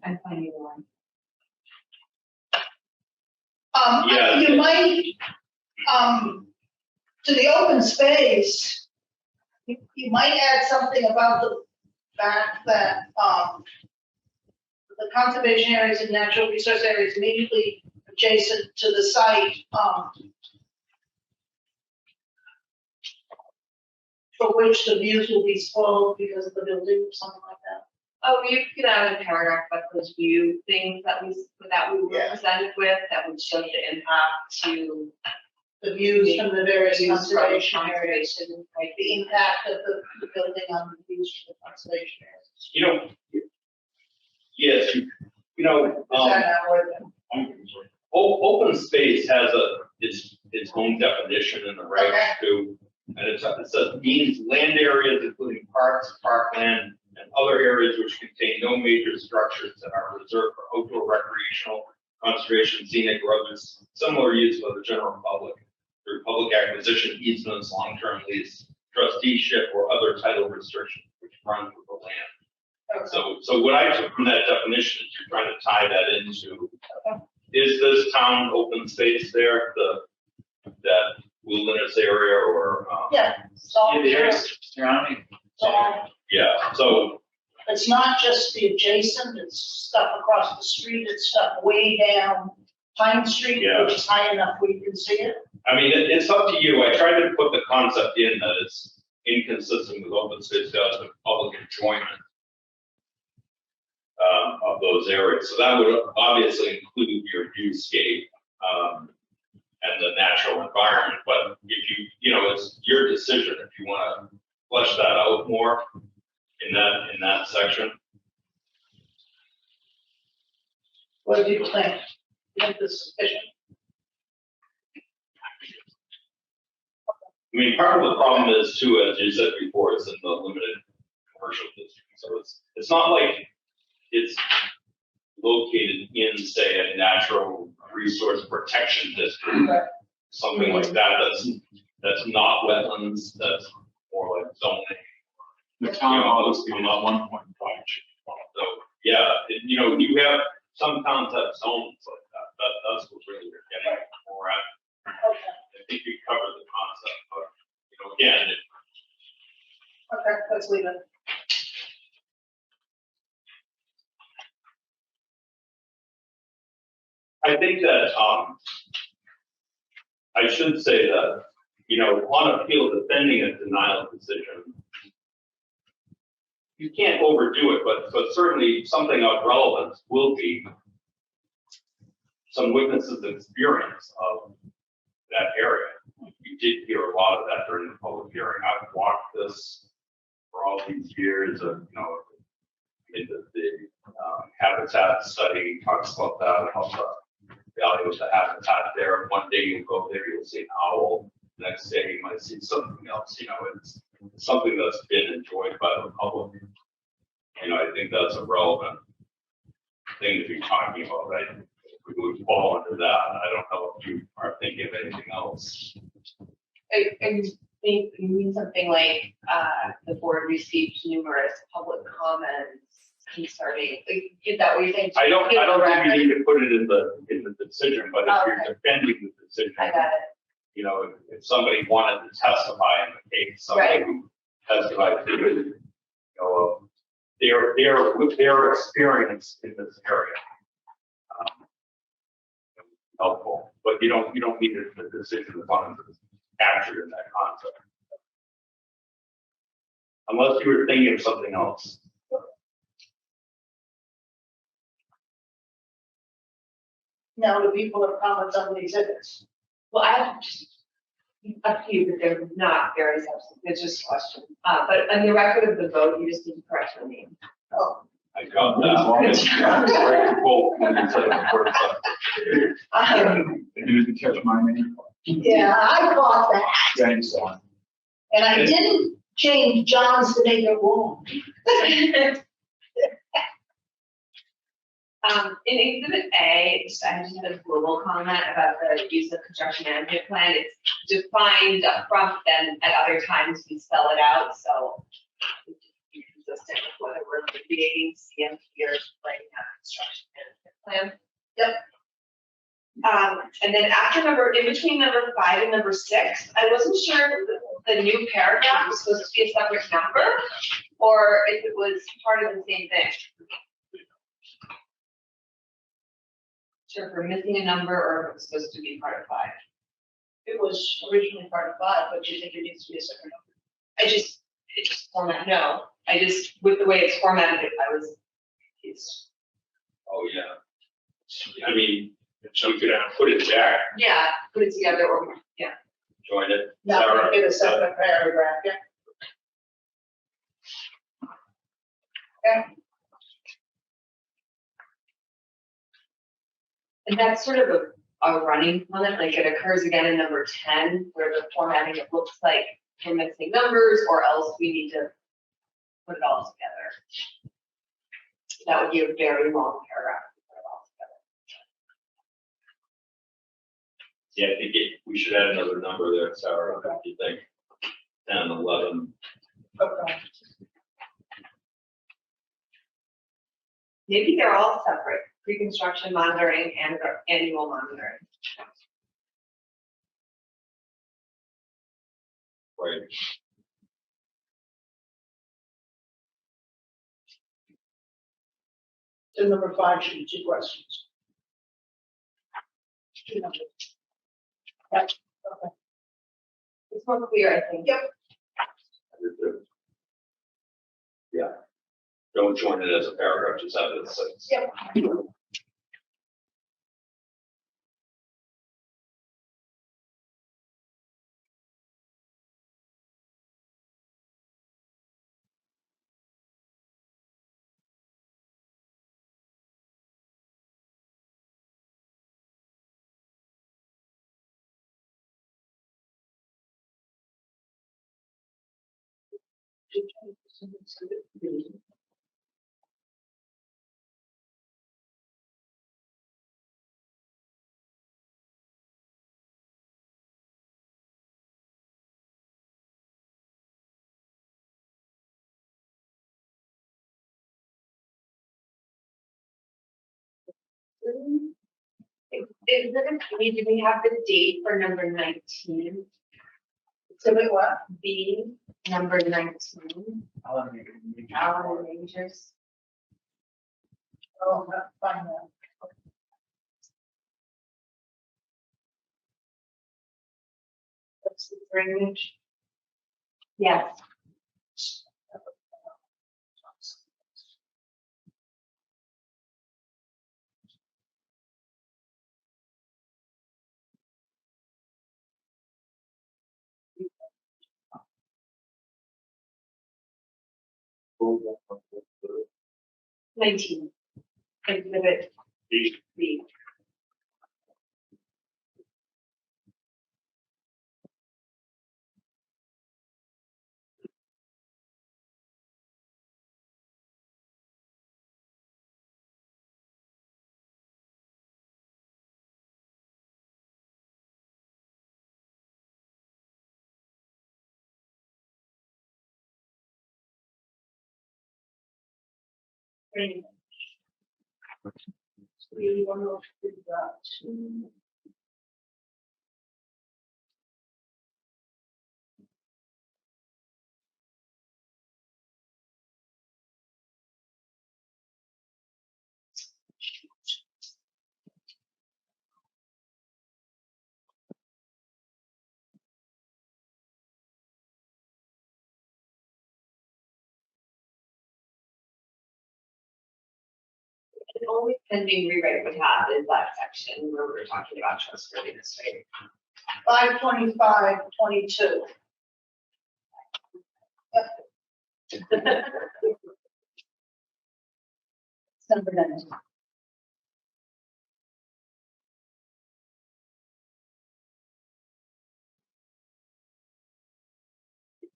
I'm finding the one. Yeah. You might, to the open space, you might add something about the fact that, the conservation areas and natural resource areas immediately adjacent to the site, for which the views will be spoiled because of the building or something like that. Oh, you could add a paragraph about those view things that we were Yeah. presented with, that would show the impact to The views from the various views from conservation areas, conservation, like the impact of the building on the views from the conservation areas. You know, yes, you know, Is that not worth it? open space has its own definition in the regs Okay. too. And it says means land areas including parks, parkland, and other areas which contain no major structures that are reserved for outdoor recreational, conservation, scenic, or other similar use by the general public through public acquisition, easements, long-term lease, trusteeship, or other title restrictions which run with the land. So what I took from that definition is you're trying to tie that into, is this town open space there, that wilderness area or? Yeah, so, Yeah, the areas surrounding. Yeah, so, it's not just the adjacent, it's stuff across the street, it's stuff way down Pine Street, Yeah. which is high enough where you can see it. I mean, it's up to you. I tried to put the concept in that it's inconsistent with open space laws with public enjoyment of those areas. So that would obviously include your viewscape and the natural environment. But if you know, it's your decision if you want to flesh that out more in that section. What do you think? You think this is sufficient? I mean, part of the problem is too, as you said before, it's in the limited commercial district. So it's not like it's located in, say, a natural resource protection district, something like that. That's not wetlands. That's more like zoning. The town always given up 1.5. So yeah, you know, you have some towns have zones like that. That's what really you're getting more at. Okay, I think you covered the concept, but you know, again, okay, let's leave it. I think that I should say that, you know, on appeal, defending a denial decision, you can't overdo it, but certainly something of relevance will be some witnesses' experience of that area. You did hear a lot of that during the public hearing. I've walked this for all these years of, you know, in the have habitat study talks about that, about the value of the habitat there. One day you go there, you'll see an owl. Next day you might see something else. It's something that's been enjoyed by the public. I think that's a relevant thing to be talking about, right? We would fall under that. I don't know if you are thinking of anything else. I think you mean something like, the board received numerous public comments concerning, like, is that what you're saying? I don't think Record? you need to put it in the decision, but if you're defending the decision, I got it. if somebody wanted to testify in the case, somebody who testified to, their experience in this area. Helpful, but you don't need the decision of funds captured in that concept. Unless you were thinking of something else. Now, do people have comments on the exhibits? Well, I have just a few, but they're not very substantive, it's just questions. But on the record of the vote, you just need to correct my name. Oh, I got that. It's very cool when you say the word, You didn't catch my name. yeah, I caught that. Thanks, Don. And I didn't change John's to make it wrong. In exhibit A, I just had a global comment about the use of construction management plan. It's defined up front, then at other times we spell it out, so it's consistent with whether we're creating CMP or writing out construction management plan. Yep. And then in between number 5 and number 6, I wasn't sure if the new paragraph was supposed to be a separate number or if it was part of the same thing. Sure, if we're missing a number or if it's supposed to be part of 5. It was originally part of 5, but you think it needs to be a separate number? It's just format, no, with the way it's formatted, it's. oh yeah. I mean, you could put it back, Yeah, put it together or, yeah. join it. Not Sarah, make it a separate paragraph, yeah. And that's sort of a running comment, like it occurs again in number 10, where the formatting, it looks like we're missing numbers or else we need to put it all together. That would be a very long paragraph to put it all together. Yeah, I think we should add another number there, Sarah, if you think. 10, 11. Okay. Maybe they're all separate, pre-construction monitoring and annual monitoring. Right. So number 5 should be 2 questions. 2 numbers. Yep, okay. It's more clear, I think. Yep. Yeah. Don't join it as a paragraph, just have it as a Yep. Do we have the date for number 19? Exhibit what? B, number 19, Allen Rangers. Oh, not find that. What's the drainage? Yes. paragraph. 19. exhibit B. B. Pretty much. We want to do that. The only pending rewrite we have is that section where we're talking about trustworthiness, right? 525.22. It's number 19.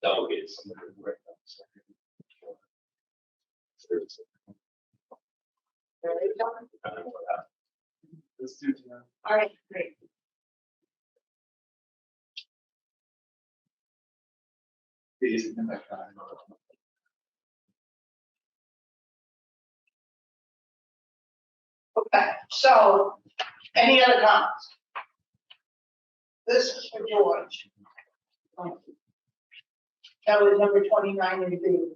Delegate somebody to write that. Let's do it. All right, great. These in that kind. Okay, so any other comments? This is for George. That was number 29 in B.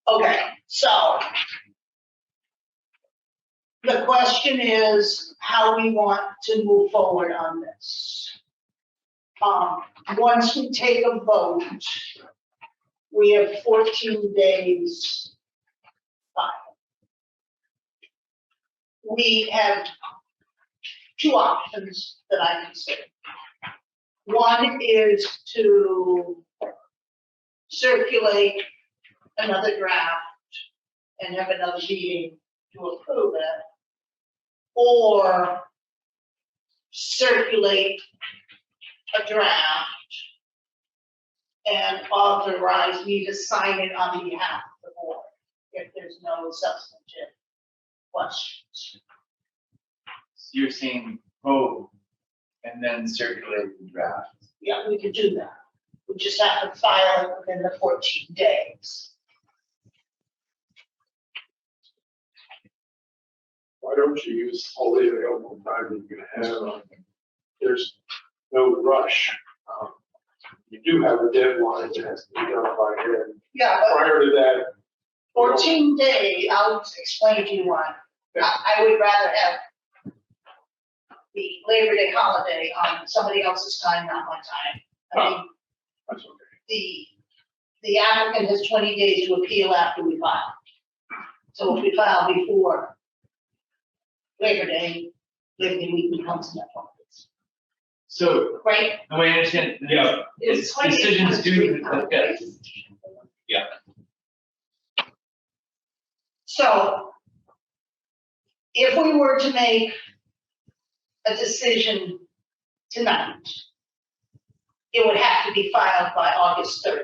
Okay, so the question is how we want to move forward on this. Once we take a vote, we have 14 days. We have two options that I consider. One is to circulate another draft and have another meeting to approve it, or circulate a draft and authorize me to sign it on behalf of the board if there's no substantive questions. So you're saying vote and then circulate the draft. Yeah, we could do that. We just have to file it within the 14 days. Why don't you use all the available time that you have? There's no rush. You do have a deadline that has to be done by then. Yeah, but Prior to that, 14 days, I'll explain to you why. I would rather have the Labor Day holiday on somebody else's time, not my time. I mean, that's okay. the applicant has 20 days to appeal after we file. So if we file before Labor Day week becomes that one. So Right? the way I understand it, Yeah. it's decisions due to the fifth. Yeah. So if we were to make a decision tonight, it would have to be filed by August 3rd.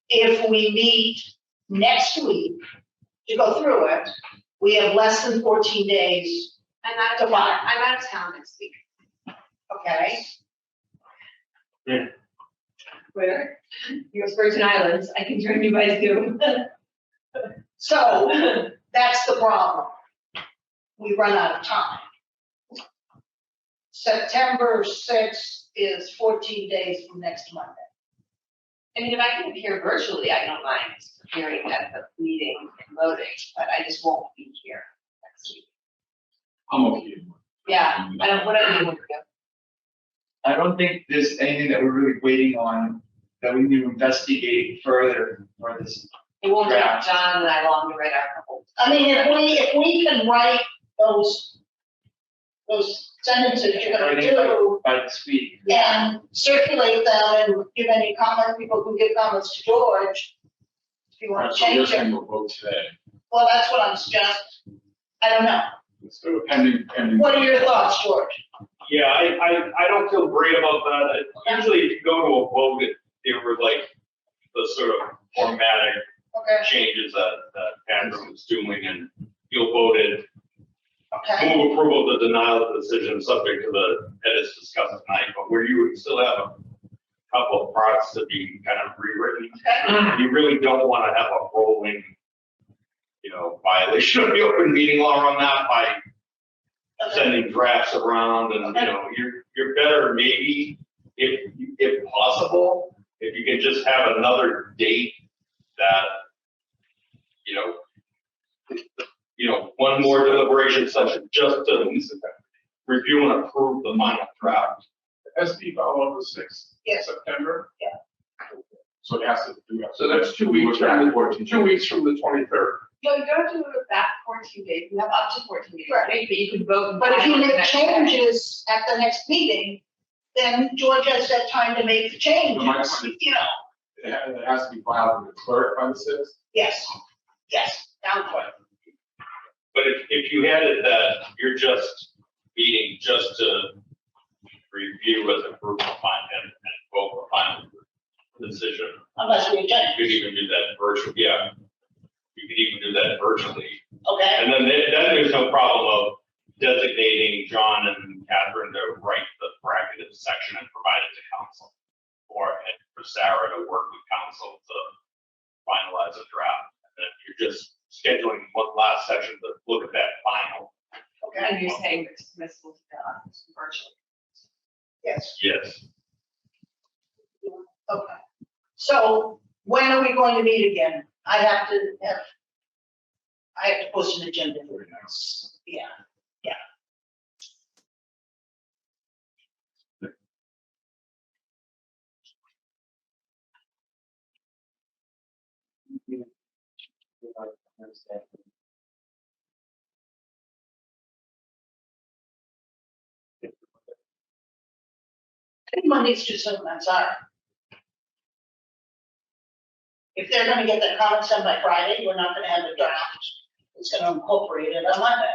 If we meet next week to go through it, we have less than 14 days, I'm out of town, I'm out of town next week. okay? Where? You're Virgin Islands, I can join you by Zoom. So that's the problem. We run out of time. September 6th is 14 days from next Monday. I mean, if I can appear virtually, I don't mind appearing at the meeting and voting, but I just won't be here next week. I'm okay. Yeah, I don't, whatever you want to do. I don't think there's anything that we're really waiting on that we need to investigate further for this. It won't take Draft. John and I long to write our couple. I mean, if we can write those sentences you're gonna Everything do, by the speed. and circulate them and give any comment, people can give comments to George. If you wanna So you're change it, saying we'll vote today, well, that's what I'm suggesting. I don't know. Let's do it. pending. What are your thoughts, George? Yeah, I don't feel great about that. Usually if you go to a vote, it were like the sort of formatting Okay, changes that Andrew was doing, and you'll voted okay, move approval of the denial of the decision subject to the edits discussed tonight, but where you would still have a couple of parts to be kind of rewritten. okay, You really don't want to have a rolling, violation of the open meeting law on that by okay, sending drafts around, and, you're better maybe, if possible, if you can just have another date that, one more deliberation session just to review and approve the final draft. SB file on the 6th Yes. September. So it has to do. So that's 2 weeks from the, 2 weeks from the 23rd. No, you don't have to move it back 14 days, you have up to 14 days, Right. right? But you can vote. and but if you finalize make next day. changes at the next meeting, then George has that time to make the changes, It has to be filed with the clerk by the 6th. yes, down for it. But if you had it that you're just meeting just to review as a group of and vote for final decision, Unless we you adjourn, could even do that virtually, yeah. You could even do that virtually. okay? And then there's no problem of designating John and Catherine to write the bracketed section and provide it to council. Or for Sarah to work with council to finalize a draft. And then you're just scheduling one last session to look at that final. And you're saying it's permissible to do virtually. Yes, Yes. okay. So when are we going to meet again? I have to post an agenda for this, yeah. I think Monday's too soon, I'm sorry. If they're gonna get their comments done by Friday, we're not gonna have a draft. It's gonna incorporate it on Monday.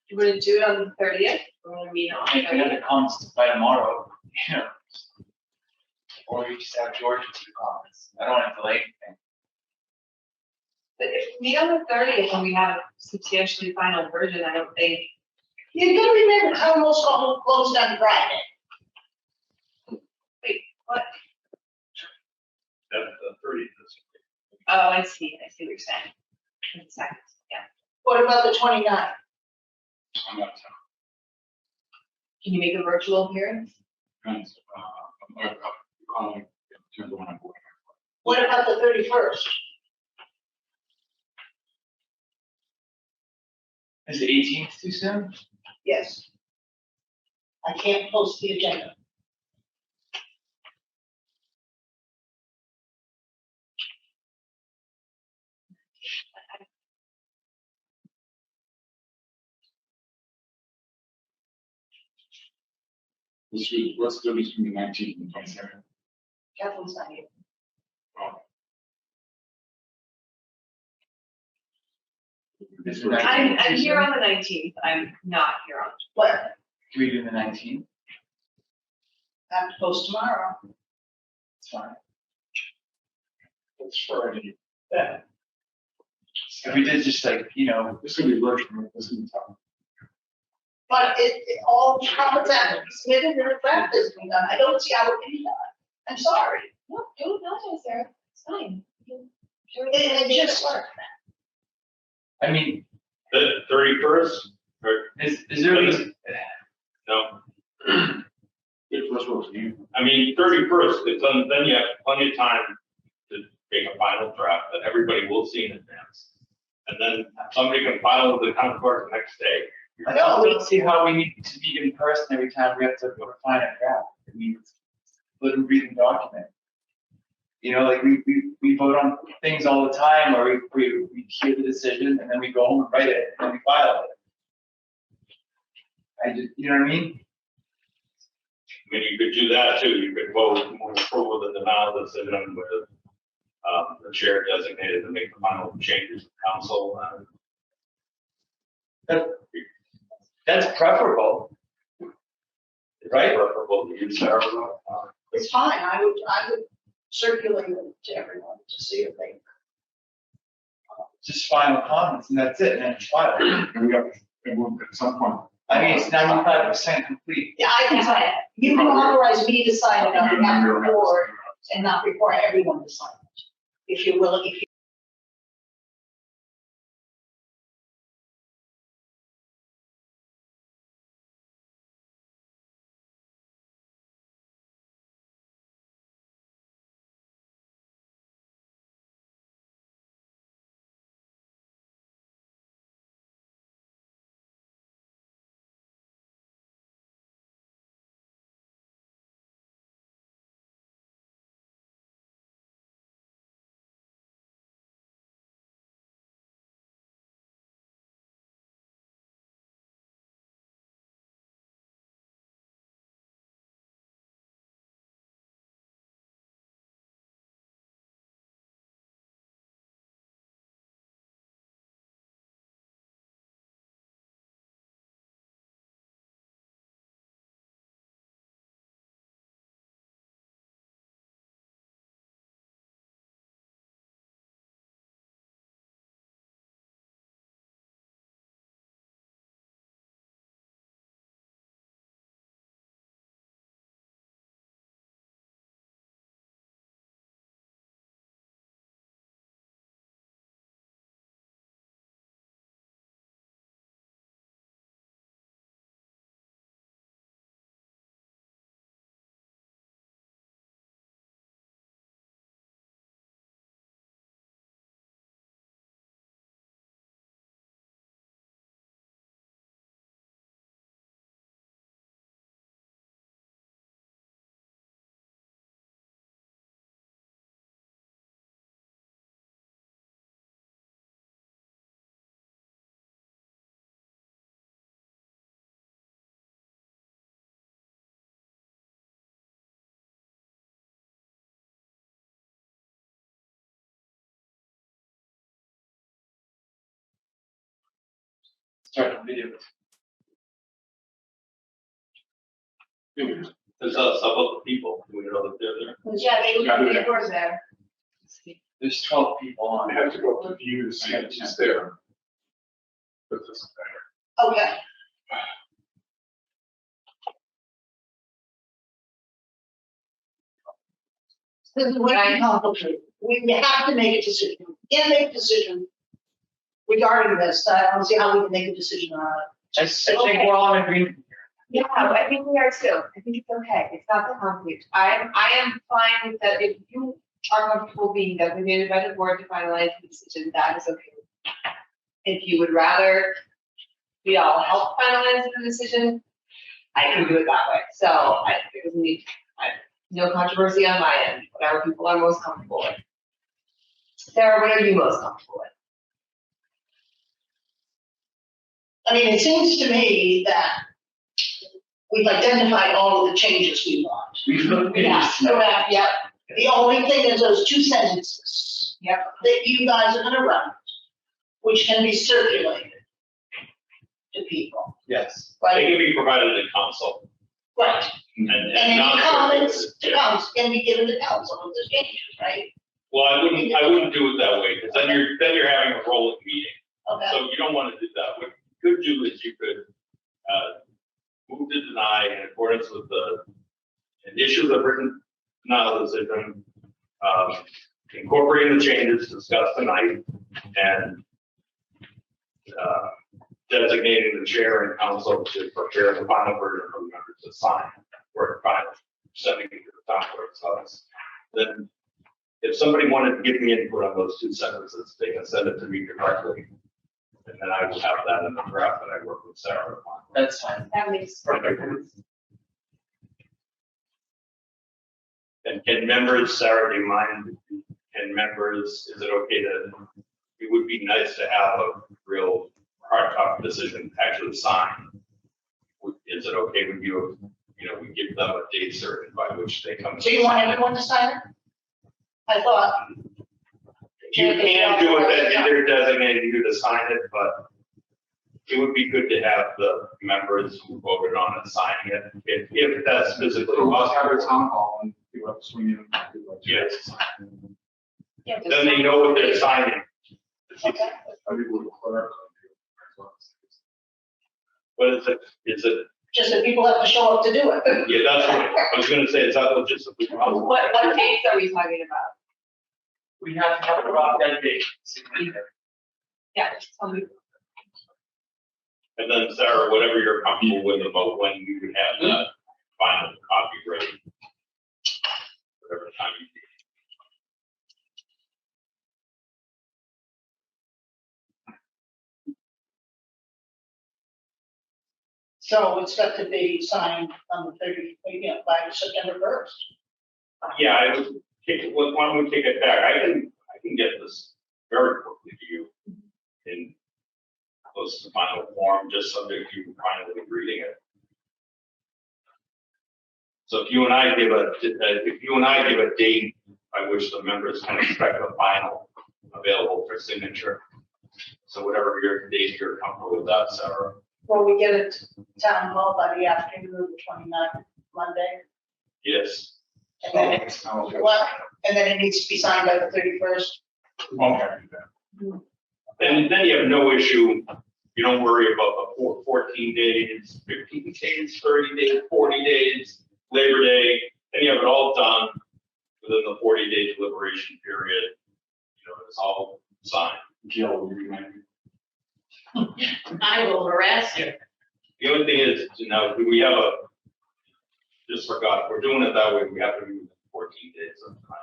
You want to do it on the 30th? We're going to meet on the If we have 30th. the comments by tomorrow, or you just have George with the comments. I don't want to delay anything. But if we meet on the 30th and we have a substantially final version, I don't think. You gotta remember how most all closed on Friday. What? That's the 30th. Oh, I see what you're saying. In a second, yeah. What about the 29th? I'm not Can you make a virtual appearance? telling. I'm calling, turn the one on board. What about the 31st? Is the 18th too soon? Yes. I can't post the agenda. What's the difference between the 19th and 22nd? Kathleen's not here. I'm here on the 19th. I'm not here on. What? Can we do the 19th? I have to post tomorrow. It's fine. It's Friday. Yeah. If we did just like, This is gonna be virtual, this is gonna be tough. But all comments have to be submitted and a draft is being done. I don't see how it can be done. I'm sorry. No, don't apologize, Sarah. It's fine. It just, I mean, The 31st, or, is there any, no, It was supposed to you. I mean, 31st, then you have plenty of time to make a final draft that everybody will see in advance. And then somebody can file with the town clerk the next day. I don't see how we need to be in person every time we have to refine a draft. I mean, it's a living, breathing document. Like we vote on things all the time, or we hear the decision and then we go home and write it and then we file it. You know what I mean? I mean, you could do that too, you could vote more approval than denial decision with, the chair designated to make the final changes to council. That's preferable. Right? Preferable to use Sarah. It's fine, I would circulate it to everyone to see if they. Just final comments and that's it, and then it's final. And we have, and we'll, at some point. I mean, it's 95% complete. Yeah, I can sign it. You can authorize me to sign it on behalf of the board and not require everyone to sign it. If you're willing, if you. Start the video. There's some other people, we know that they're there. Yeah, they were there. There's 12 people on. I have to go to view to see if it's there. But this is better. Okay. This is way complicated. We have to make a decision. We can't make a decision regarding this. I don't see how we can make a decision on it. I think we're all in agreement. Yeah, I think we are too. I think it's okay. It's not that complicated. I am fine with that. If you are comfortable being designated by the board to finalize the decision, that is okay. If you would rather we all help finalize the decision, I can do it that way. So it doesn't need, no controversy on my end, whatever people are most comfortable with. Sarah, what are you most comfortable with? I mean, it seems to me that we've identified all of the changes we want. We've looked Yeah, at this. correct, yep. The only thing is those two sentences. Yep. That you guys are gonna run, which can be circulated to people. Yes. They Right, can be provided to council. right. And And any not- comments to council can be given to council with the changes, right? Well, I wouldn't do it that way, because then you're having a rolling meeting. Okay, So you don't want to do that. What you could do is you could, move to deny in accordance with and issue the written denial decision, incorporating the changes discussed tonight and, designating the chair and council to prepare the final version for the members to sign, or final, sending it to the town clerk's office. Then, if somebody wanted to give me input on those two sentences, they can send it to me directly. And then I will have that in the draft that I work with Sarah on. That's fine. That makes perfect sense. And can members, Sarah, do you mind, can members, is it okay to, it would be nice to have a real hard copy decision actually signed is it okay with you, we give them a date certain by which they come? So you want everyone to sign it? I thought. You can do it, and they're designating you to sign it, but it would be good to have the members who voted on it signing it, if that's physically So let's have a possible. town hall and people have to swing in. Yes. Yeah, just- Then they know what they're signing. Okay. I think we'll clerk. But is it, Just that people have to show up to do it. yeah, that's what I was gonna say, is that logistically possible? What dates are we talking about? We have to have a rock that date. Yeah, just tell me. And then Sarah, whatever you're comfortable with about when you would have that final copy ready. Whatever time you need. So it's got to be signed on the by September 1st. Yeah, I would why don't we take it back? I can get this very quickly to you in close to final form, just subject to you finally reading it. So if you and I give a date by which the members can expect the final available for signature. So whatever your date you're comfortable with that, Sarah. Well, we get it to town hall by the afternoon of the 29th, Monday. Yes. And then it needs to be signed by the 31st. Okay. Then you have no issue. You don't worry about the 14 days, 15 days, 30 days, 40 days, Labor Day. Then you have it all done within the 40-day deliberation period. It's all signed. Jill, you might. I will harass you. The only thing is, now, do we have just forgot, if we're doing it that way, we have to do 14 days of time.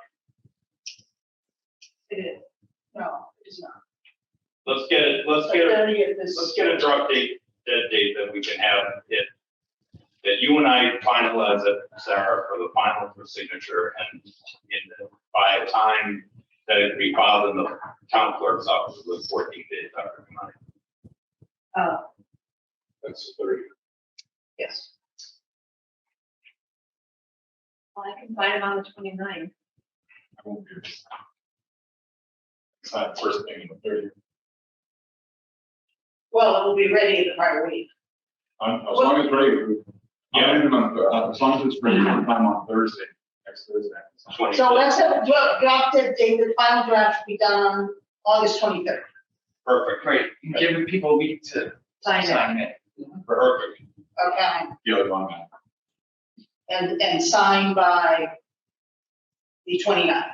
It is. No, it's not. Let's get it, The 30th is. let's get a drop date, that date that we can have it, that you and I finalize it, Sarah, for the final for signature, and by a time that it can be filed in the town clerk's office with 14 days after tonight. That's 30. Yes. Well, I can find it on the 29th. I won't do this. It's not first thing in the 30. Well, it will be ready the prior week. As long as it's ready. Yeah. As long as it's ready on time on Thursday, next Thursday. So let's have a drop dead date, the final draft will be done on August 23rd. Perfect, Right, and giving people a week to Sign it. sign it. perfect. Okay, The other one, and signed by the 29th.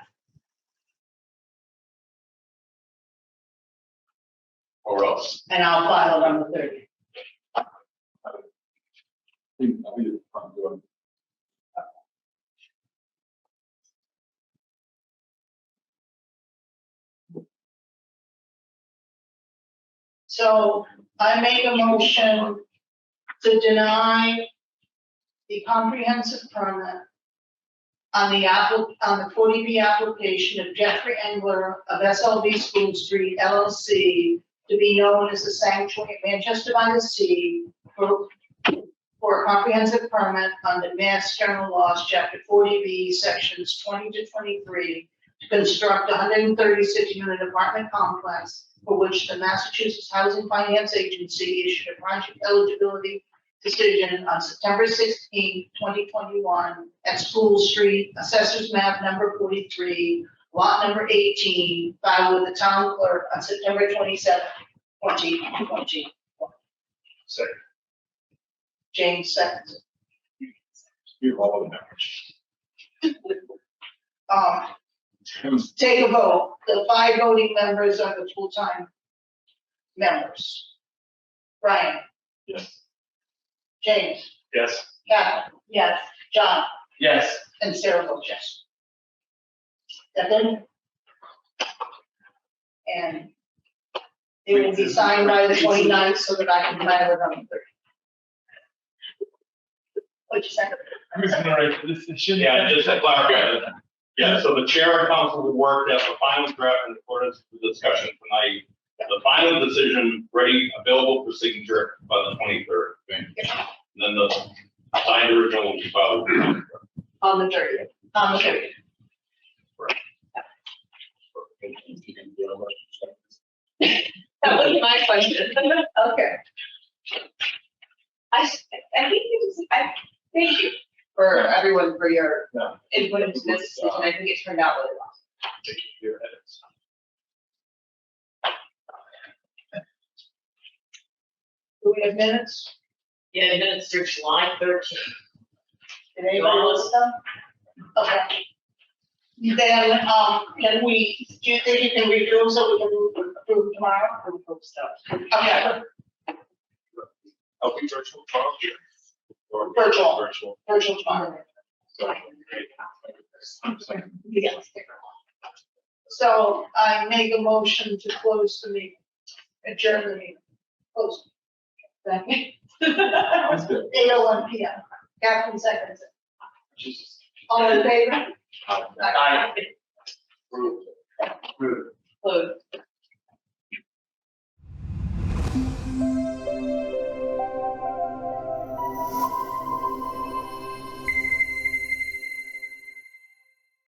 Or else. And I'll file it on the 30th. I think it's fun doing. So I make a motion to deny the comprehensive permit on the 40B application of Jeffrey Engler of SLB School Street LLC to be known as the Sanctuary Manchester by the Sea for a comprehensive permit under Mass General Laws, Chapter 40B, Sections 20 to 23, to construct a 136-unit apartment complex for which the Massachusetts Housing Finance Agency issued a project eligibility decision on September 16, 2021 at School Street, Assessors Map number 43, lot number 18, filed with the town clerk on September 27, 2020. Second. James seconds. You all of them. Take a vote. The 5 voting members are the full-time members. Brian, Yes. James, Yes. Kathy, Yes. John, Yes, and Sarah votes yes. That then? And it will be signed by the 29th so that I can file it on the 30th. What'd you say? who's gonna write this? It shouldn't- Yeah, just to clarify. Yeah, so the chair and council will work out the final draft in accordance with the discussion tonight. The final decision ready, available for signature by the 23rd. then the signed original will be filed. On the 30th. On the 30th. That was my question. Okay. I think thank you for everyone for your input into this decision. I think it turned out really well. Take your edits. Do we have minutes? Yeah, minutes through July 13th. Did anybody list them? Okay. Then, can we, do you think you can review them so we can approve tomorrow? Okay, I'll be virtual tomorrow. Or Virtual. Virtual. virtual tomorrow. Yes. So I make a motion to close the meeting, adjourn the meeting, close. Second. Sounds good. 8:01 PM. Captain seconds it. All in favor? Aye. Rude. Close.